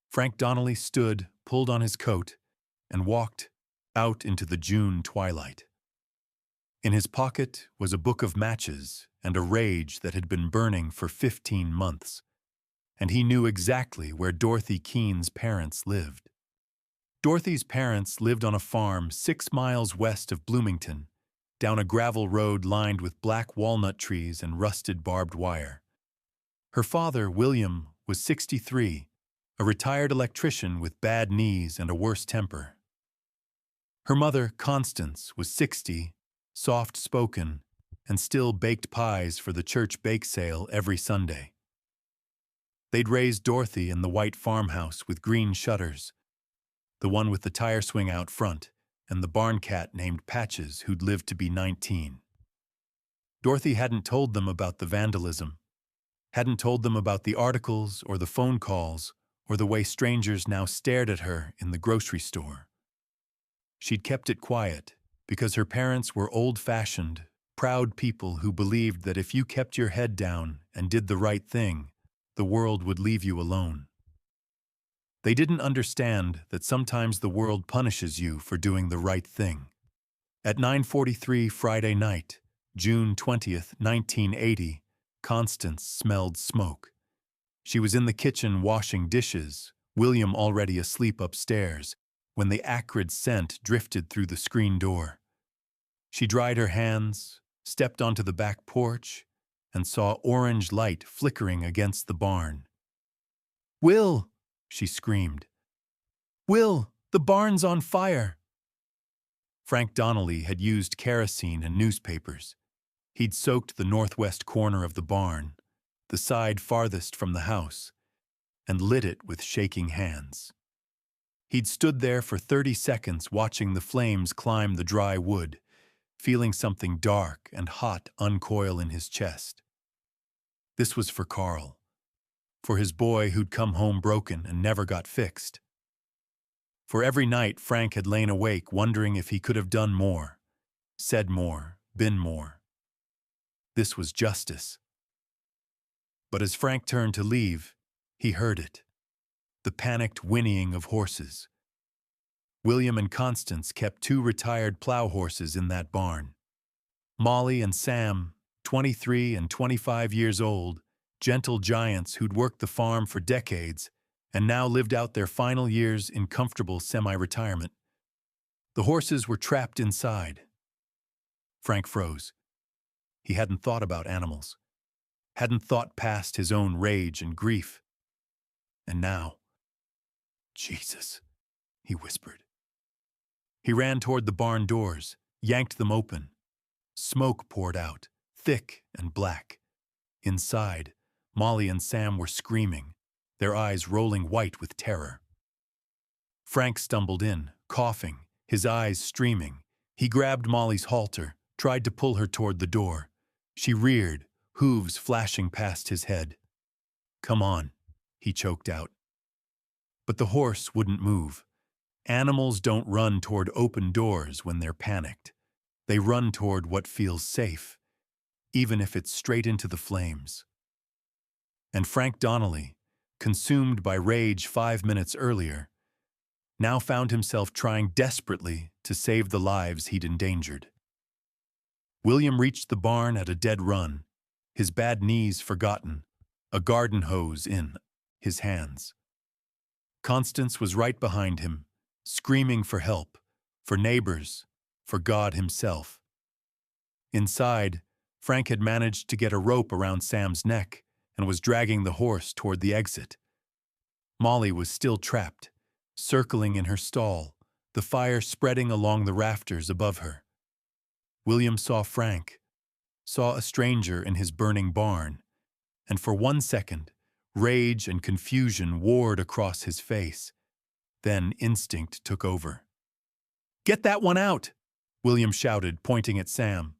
Frank Donnelly stood, pulled on his coat, and walked out into the June twilight. In his pocket was a book of matches and a rage that had been burning for 15 months, and he knew exactly where Dorothy Keene's parents lived. Dorothy's parents lived on a farm 6 miles west of Bloomington, down a gravel road lined with black walnut trees and rusted barbed wire. Her father, William, was 63, a retired electrician with bad knees and a worse temper. Her mother, Constance, was 60, soft-spoken, and still baked pies for the church bake sale every Sunday. They'd raised Dorothy in the white farmhouse with green shutters, the one with the tire swing out front, and the barn cat named Patches who'd lived to be 19. Dorothy hadn't told them about the vandalism, hadn't told them about the articles or the phone calls or the way strangers now stared at her in the grocery store. She'd kept it quiet because her parents were old-fashioned, proud people who believed that if you kept your head down and did the right thing, the world would leave you alone. They didn't understand that sometimes the world punishes you for doing the right thing. At 9:43 Friday night, June 20th, 1980, Constance smelled smoke. She was in the kitchen washing dishes, William already asleep upstairs, when the acrid scent drifted through the screen door. She dried her hands, stepped onto the back porch, and saw orange light flickering against the barn. "Will!" she screamed. "Will, the barn's on fire!" Frank Donnelly had used kerosene and newspapers. He'd soaked the northwest corner of the barn, the side farthest from the house, and lit it with shaking hands. He'd stood there for 30 seconds watching the flames climb the dry wood, feeling something dark and hot uncoil in his chest. This was for Carl, for his boy who'd come home broken and never got fixed. For every night Frank had lain awake wondering if he could have done more, said more, been more. This was justice. But as Frank turned to leave, he heard it, the panicked whinnying of horses. William and Constance kept 2 retired plow horses in that barn. Molly and Sam, 23 and 25 years old, gentle giants who'd worked the farm for decades and now lived out their final years in comfortable semi-retirement. The horses were trapped inside. Frank froze. He hadn't thought about animals, hadn't thought past his own rage and grief. And now, "Jesus," he whispered. He ran toward the barn doors, yanked them open. Smoke poured out, thick and black. Inside, Molly and Sam were screaming, their eyes rolling white with terror. Frank stumbled in, coughing, his eyes streaming. He grabbed Molly's halter, tried to pull her toward the door. She reared, hooves flashing past his head. "Come on," he choked out. But the horse wouldn't move. Animals don't run toward open doors when they're panicked. They run toward what feels safe, even if it's straight into the flames. And Frank Donnelly, consumed by rage 5 minutes earlier, now found himself trying desperately to save the lives he'd endangered. William reached the barn at a dead run, his bad knees forgotten, a garden hose in his hands. Constance was right behind him, screaming for help, for neighbors, for God himself. Inside, Frank had managed to get a rope around Sam's neck and was dragging the horse toward the exit. Molly was still trapped, circling in her stall, the fire spreading along the rafters above her. William saw Frank, saw a stranger in his burning barn, and for 1 second, rage and confusion warred across his face. Then instinct took over. "Get that one out!" William shouted, pointing at Sam.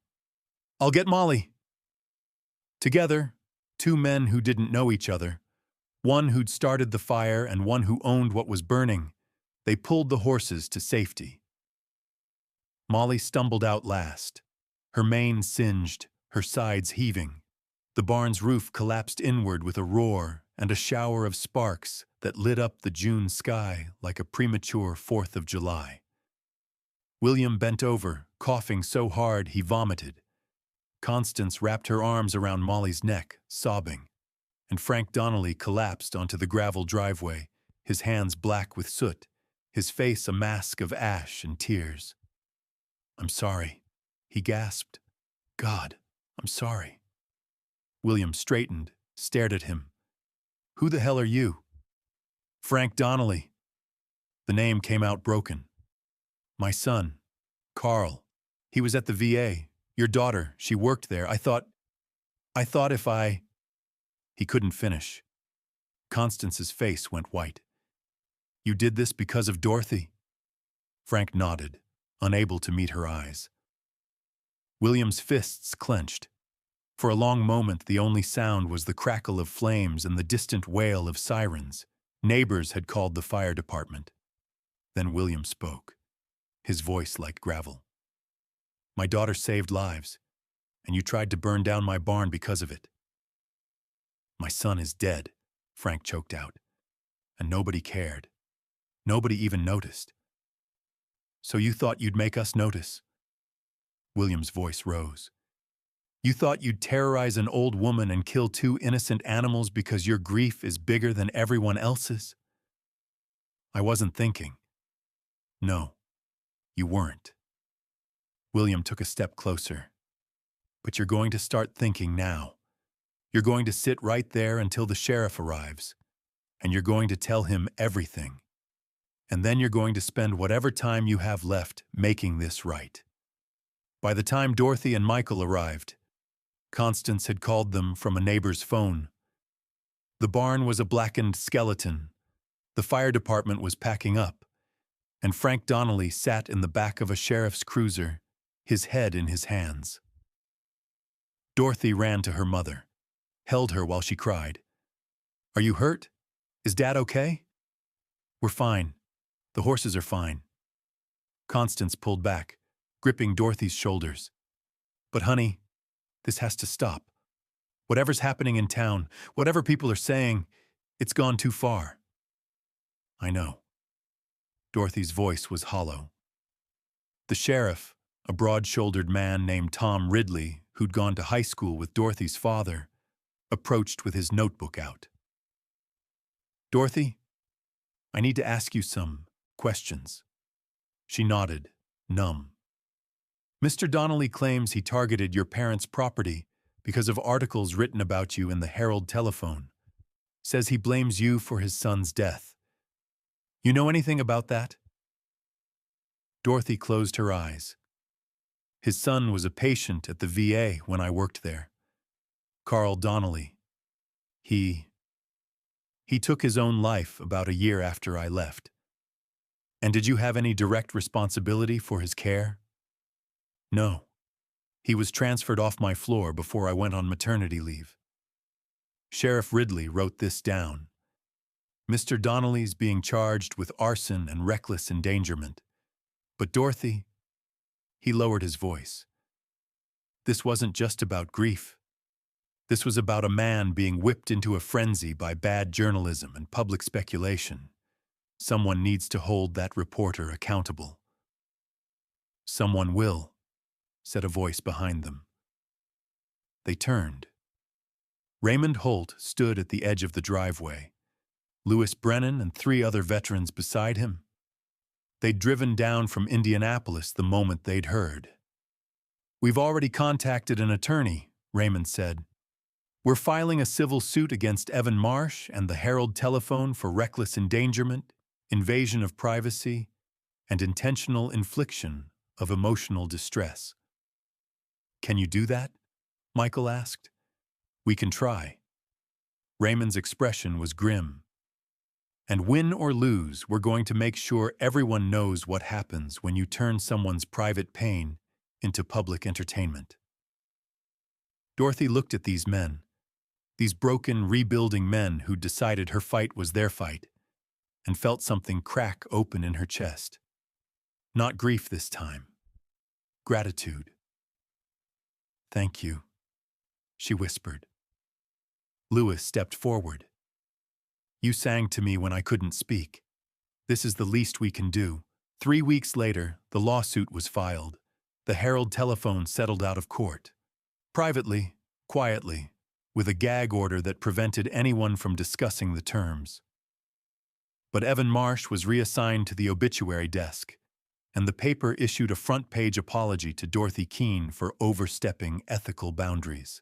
"I'll get Molly." Together, two men who didn't know each other, one who'd started the fire and one who owned what was burning, they pulled the horses to safety. Molly stumbled out last, her mane singed, her sides heaving. The barn's roof collapsed inward with a roar and a shower of sparks that lit up the June sky like a premature 4th of July. William bent over, coughing so hard he vomited. Constance wrapped her arms around Molly's neck, sobbing, and Frank Donnelly collapsed onto the gravel driveway, his hands black with soot, his face a mask of ash and tears. "I'm sorry," he gasped. "God, I'm sorry." William straightened, stared at him. "Who the hell are you?" "Frank Donnelly." The name came out broken. "My son, Carl. He was at the VA. Your daughter, she worked there. I thought if I—" He couldn't finish. Constance's face went white. "You did this because of Dorothy?" Frank nodded, unable to meet her eyes. William's fists clenched. For a long moment, the only sound was the crackle of flames and the distant wail of sirens. Neighbors had called the fire department. Then William spoke, his voice like gravel. "My daughter saved lives, and you tried to burn down my barn because of it." "My son is dead," Frank choked out, "and nobody cared. Nobody even noticed." "So you thought you'd make us notice?" William's voice rose. "You thought you'd terrorize an old woman and kill two innocent animals because your grief is bigger than everyone else's?" "I wasn't thinking." "No, you weren't." William took a step closer. "But you're going to start thinking now. You're going to sit right there until the sheriff arrives, and you're going to tell him everything. And then you're going to spend whatever time you have left making this right." By the time Dorothy and Michael arrived, Constance had called them from a neighbor's phone. The barn was a blackened skeleton. The fire department was packing up, and Frank Donnelly sat in the back of a sheriff's cruiser, his head in his hands. Dorothy ran to her mother, held her while she cried. "Are you hurt? Is Dad okay?" "We're fine. The horses are fine." Constance pulled back, gripping Dorothy's shoulders. "But honey, this has to stop. Whatever's happening in town, whatever people are saying, it's gone too far." "I know." Dorothy's voice was hollow. The sheriff, a broad-shouldered man named Tom Ridley, who'd gone to high school with Dorothy's father, approached with his notebook out. "Dorothy, I need to ask you some questions." She nodded, numb. "Mr. Donnelly claims he targeted your parents' property because of articles written about you in the Herald Telephone. Says he blames you for his son's death. You know anything about that?" Dorothy closed her eyes. "His son was a patient at the VA when I worked there. Carl Donnelly. He took his own life about a year after I left." "And did you have any direct responsibility for his care?" "No. He was transferred off my floor before I went on maternity leave." Sheriff Ridley wrote this down. "Mr. Donnelly's being charged with arson and reckless endangerment. But Dorothy," he lowered his voice, "this wasn't just about grief. This was about a man being whipped into a frenzy by bad journalism and public speculation. Someone needs to hold that reporter accountable." "Someone will," said a voice behind them. They turned. Raymond Holt stood at the edge of the driveway. Louis Brennan and 3 other veterans beside him. They'd driven down from Indianapolis the moment they'd heard. "We've already contacted an attorney," Raymond said. "We're filing a civil suit against Evan Marsh and the Herald Telephone for reckless endangerment, invasion of privacy, and intentional infliction of emotional distress." "Can you do that?" Michael asked. "We can try." Raymond's expression was grim. "And win or lose, we're going to make sure everyone knows what happens when you turn someone's private pain into public entertainment." Dorothy looked at these men, these broken, rebuilding men who'd decided her fight was their fight, and felt something crack open in her chest. Not grief this time. Gratitude. "Thank you," she whispered. Lewis stepped forward. "You sang to me when I couldn't speak. This is the least we can do." 3 weeks later, the lawsuit was filed. The Herald telephone settled out of court. Privately, quietly, with a gag order that prevented anyone from discussing the terms. But Evan Marsh was reassigned to the obituary desk, and the paper issued a front-page apology to Dorothy Keene for overstepping ethical boundaries.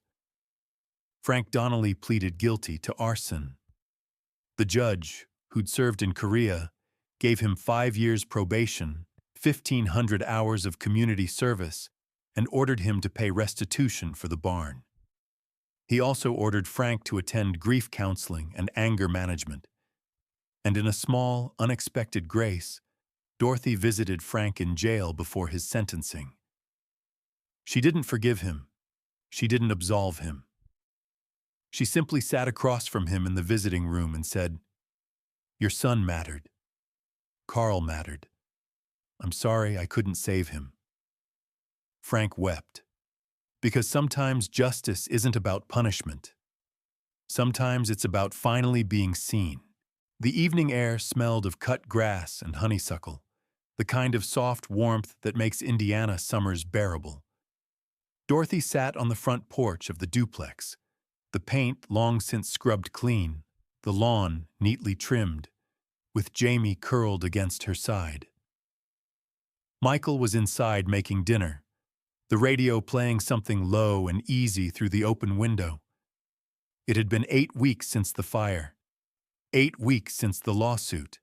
Frank Donnelly pleaded guilty to arson. The judge, who'd served in Korea, gave him 5 years probation, 1,500 hours of community service, and ordered him to pay restitution for the barn. He also ordered Frank to attend grief counseling and anger management. And in a small, unexpected grace, Dorothy visited Frank in jail before his sentencing. She didn't forgive him. She didn't absolve him. She simply sat across from him in the visiting room and said, "Your son mattered. Carl mattered. I'm sorry I couldn't save him." Frank wept. Because sometimes justice isn't about punishment. Sometimes it's about finally being seen. The evening air smelled of cut grass and honeysuckle, the kind of soft warmth that makes Indiana summers bearable. Dorothy sat on the front porch of the duplex, the paint long since scrubbed clean, the lawn neatly trimmed, with Jamie curled against her side. Michael was inside making dinner, the radio playing something low and easy through the open window. It had been 8 weeks since the fire, 8 weeks since the lawsuit,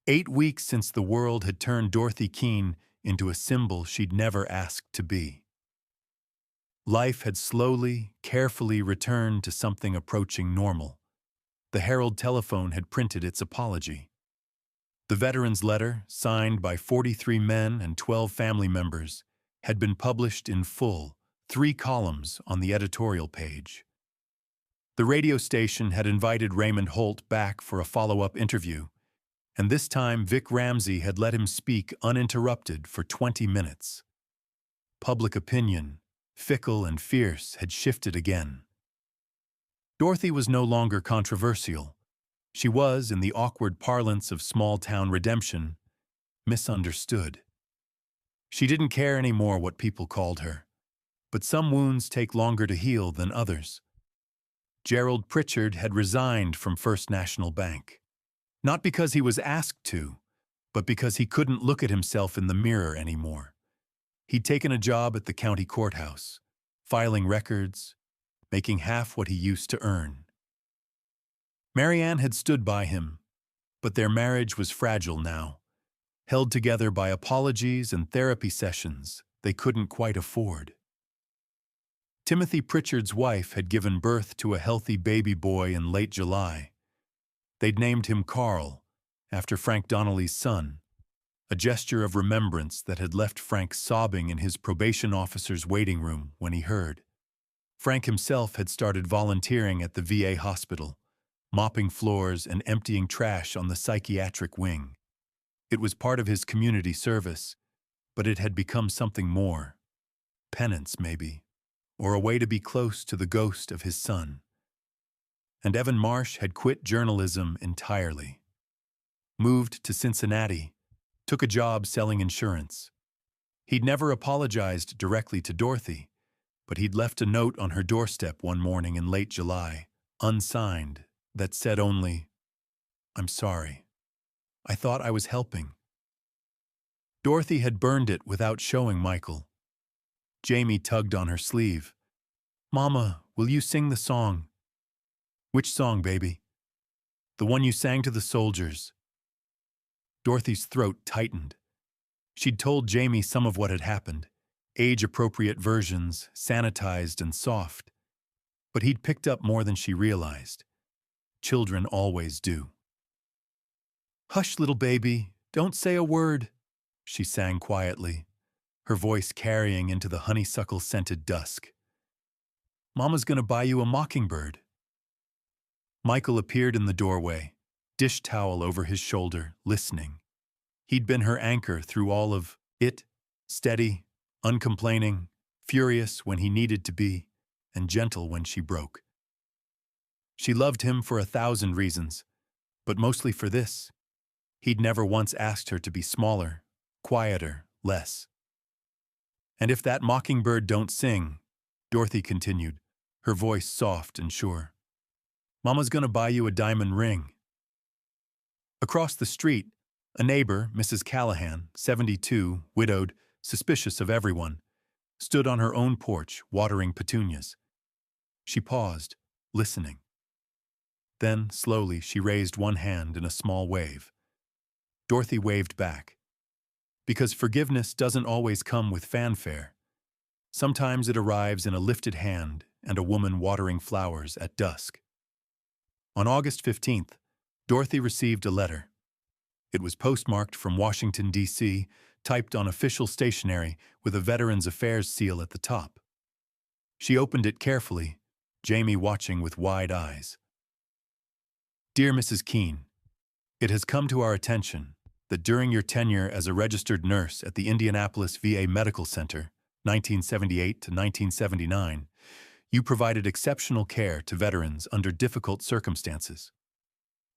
8 weeks since the world had turned Dorothy Keene into a symbol she'd never asked to be. Life had slowly, carefully returned to something approaching normal. The Herald telephone had printed its apology. The veteran's letter, signed by 43 men and 12 family members, had been published in full, 3 columns on the editorial page. The radio station had invited Raymond Holt back for a follow-up interview, and this time Vic Ramsey had let him speak uninterrupted for 20 minutes. Public opinion, fickle and fierce, had shifted again. Dorothy was no longer controversial. She was, in the awkward parlance of small-town redemption, misunderstood. She didn't care anymore what people called her, but some wounds take longer to heal than others. Gerald Pritchard had resigned from First National Bank, not because he was asked to, but because he couldn't look at himself in the mirror anymore. He'd taken a job at the county courthouse, filing records, making half what he used to earn. Marianne had stood by him, but their marriage was fragile now, held together by apologies and therapy sessions they couldn't quite afford. Timothy Pritchard's wife had given birth to a healthy baby boy in late July. They'd named him Carl, after Frank Donnelly's son, a gesture of remembrance that had left Frank sobbing in his probation officer's waiting room when he heard. Frank himself had started volunteering at the VA hospital, mopping floors and emptying trash on the psychiatric wing. It was part of his community service, but it had become something more. Penance, maybe, or a way to be close to the ghost of his son. And Evan Marsh had quit journalism entirely. Moved to Cincinnati, took a job selling insurance. He'd never apologized directly to Dorothy, but he'd left a note on her doorstep one morning in late July, unsigned, that said only, "I'm sorry. I thought I was helping." Dorothy had burned it without showing Michael. Jamie tugged on her sleeve. "Mama, will you sing the song?" "Which song, baby?" "The one you sang to the soldiers." Dorothy's throat tightened. She'd told Jamie some of what had happened, age-appropriate versions, sanitized and soft. But he'd picked up more than she realized. Children always do. "Hush, little baby, don't say a word," she sang quietly, her voice carrying into the honeysuckle-scented dusk. Mama's gonna buy you a mockingbird." Michael appeared in the doorway, dish towel over his shoulder, listening. He'd been her anchor through all of it, steady, uncomplaining, furious when he needed to be, and gentle when she broke. She loved him for 1,000 reasons, but mostly for this. He'd never once asked her to be smaller, quieter, less. "And if that mockingbird don't sing," Dorothy continued, her voice soft and sure, "Mama's gonna buy you a diamond ring." Across the street, a neighbor, Mrs. Callahan, 72, widowed, suspicious of everyone, stood on her own porch, watering petunias. She paused, listening. Then, slowly, she raised one hand in a small wave. Dorothy waved back. Because forgiveness doesn't always come with fanfare. Sometimes it arrives in a lifted hand and a woman watering flowers at dusk. On August 15th, Dorothy received a letter. It was postmarked from Washington, D.C., typed on official stationery with a Veterans Affairs seal at the top. She opened it carefully, Jamie watching with wide eyes. "Dear Mrs. Keene, it has come to our attention that during your tenure as a registered nurse at the Indianapolis VA Medical Center, 1978 to 1979, you provided exceptional care to veterans under difficult circumstances.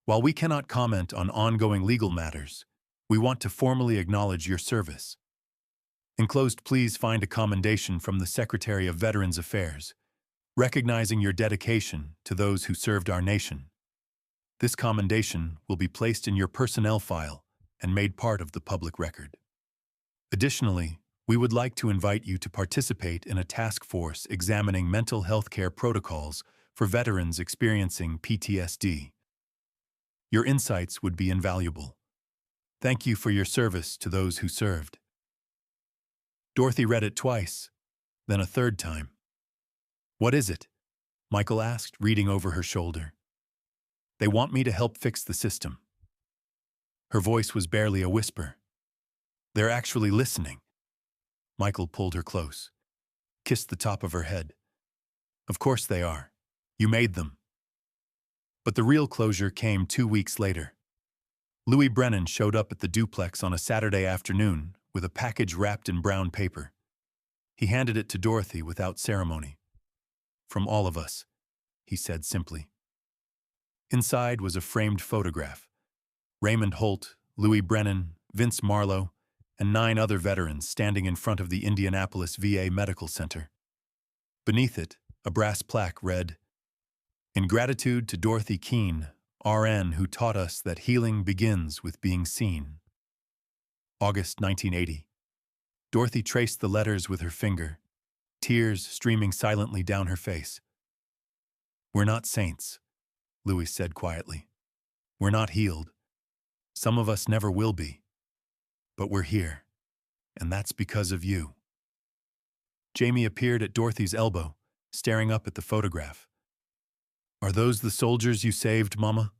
While we cannot comment on ongoing legal matters, we want to formally acknowledge your service. Enclosed, please find a commendation from the Secretary of Veterans Affairs, recognizing your dedication to those who served our nation. This commendation will be placed in your personnel file and made part of the public record. Additionally, we would like to invite you to participate in a task force examining mental health care protocols for veterans experiencing PTSD. Your insights would be invaluable. Thank you for your service to those who served." Dorothy read it twice, then a third time. "What is it?" Michael asked, reading over her shoulder. "They want me to help fix the system." Her voice was barely a whisper. "They're actually listening." Michael pulled her close, kissed the top of her head. "Of course they are. You made them." But the real closure came 2 weeks later. Louis Brennan showed up at the duplex on a Saturday afternoon with a package wrapped in brown paper. He handed it to Dorothy without ceremony. "From all of us," he said simply. Inside was a framed photograph. Raymond Holt, Louis Brennan, Vince Marlowe, and 9 other veterans standing in front of the Indianapolis VA Medical Center. Beneath it, a brass plaque read, "In gratitude to Dorothy Keene, RN, who taught us that healing begins with being seen." August 1980. Dorothy traced the letters with her finger, tears streaming silently down her face. "We're not saints," Louis said quietly. "We're not healed. Some of us never will be. But we're here, and that's because of you." Jamie appeared at Dorothy's elbow, staring up at the photograph. "Are those the soldiers you saved, Mama?"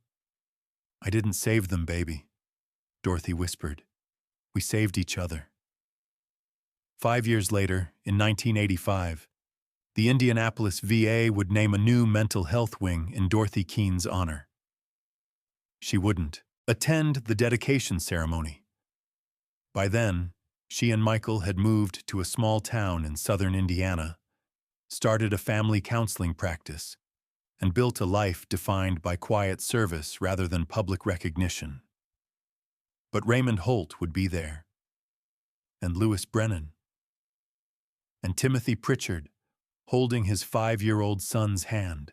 "I didn't save them, baby," Dorothy whispered. "We saved each other." 5 years later, in 1985, the Indianapolis VA would name a new mental health wing in Dorothy Keene's honor. She wouldn't attend the dedication ceremony. By then, she and Michael had moved to a small town in southern Indiana, started a family counseling practice, and built a life defined by quiet service rather than public recognition. But Raymond Holt would be there, and Louis Brennan, and Timothy Pritchard, holding his 5-year-old son's hand,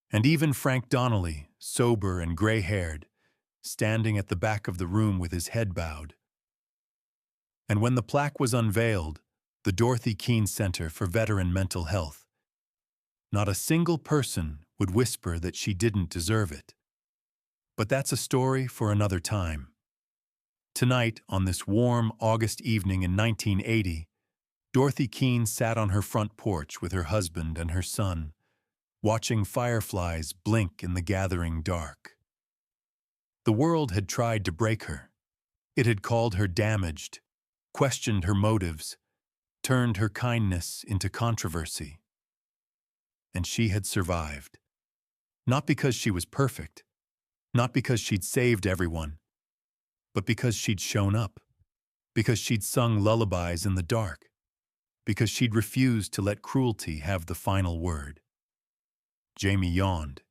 and even Frank Donnelly, sober and gray-haired, standing at the back of the room with his head bowed. And when the plaque was unveiled, the Dorothy Keene Center for Veteran Mental Health, not a single person would whisper that she didn't deserve it. But that's a story for another time. Tonight, on this warm August evening in 1980, Dorothy Keene sat on her front porch with her husband and her son, watching fireflies blink in the gathering dark. The world had tried to break her. It had called her damaged, questioned her motives, turned her kindness into controversy. and she had survived. Not because she was perfect, not because she'd saved everyone, but because she'd shown up, because she'd sung lullabies in the dark, because she'd refused to let cruelty have the final word. Jamie yawned,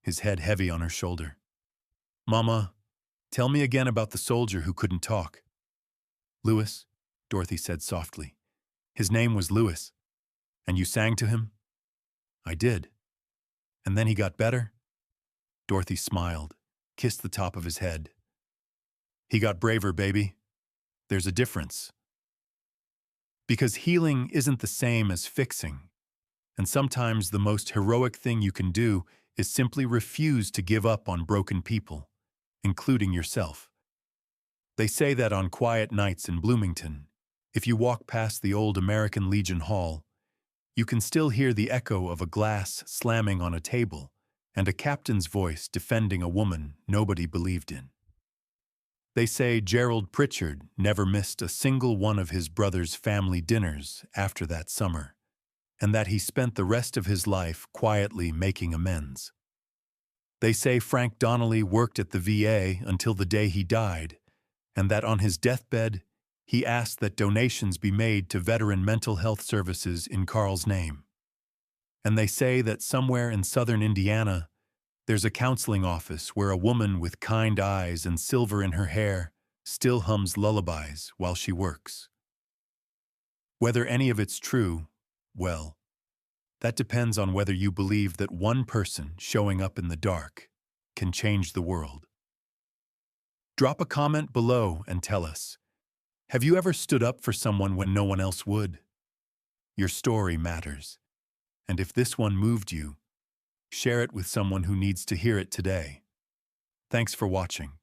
his head heavy on her shoulder. "Mama, tell me again about the soldier who couldn't talk." "Louis," Dorothy said softly. "His name was Louis. And you sang to him?" "I did." "And then he got better?" Dorothy smiled, kissed the top of his head. "He got braver, baby. There's a difference. Because healing isn't the same as fixing. And sometimes the most heroic thing you can do is simply refuse to give up on broken people, including yourself. They say that on quiet nights in Bloomington, if you walk past the old American Legion Hall, you can still hear the echo of a glass slamming on a table and a captain's voice defending a woman nobody believed in. They say Gerald Pritchard never missed a single one of his brother's family dinners after that summer, and that he spent the rest of his life quietly making amends. They say Frank Donnelly worked at the VA until the day he died, and that on his deathbed, he asked that donations be made to veteran mental health services in Carl's name. And they say that somewhere in southern Indiana, there's a counseling office where a woman with kind eyes and silver in her hair still hums lullabies while she works. Whether any of it's true, well, that depends on whether you believe that one person showing up in the dark can change the world. Drop a comment below and tell us, have you ever stood up for someone when no one else would? Your story matters. And if this one moved you, share it with someone who needs to hear it today. Thanks for watching.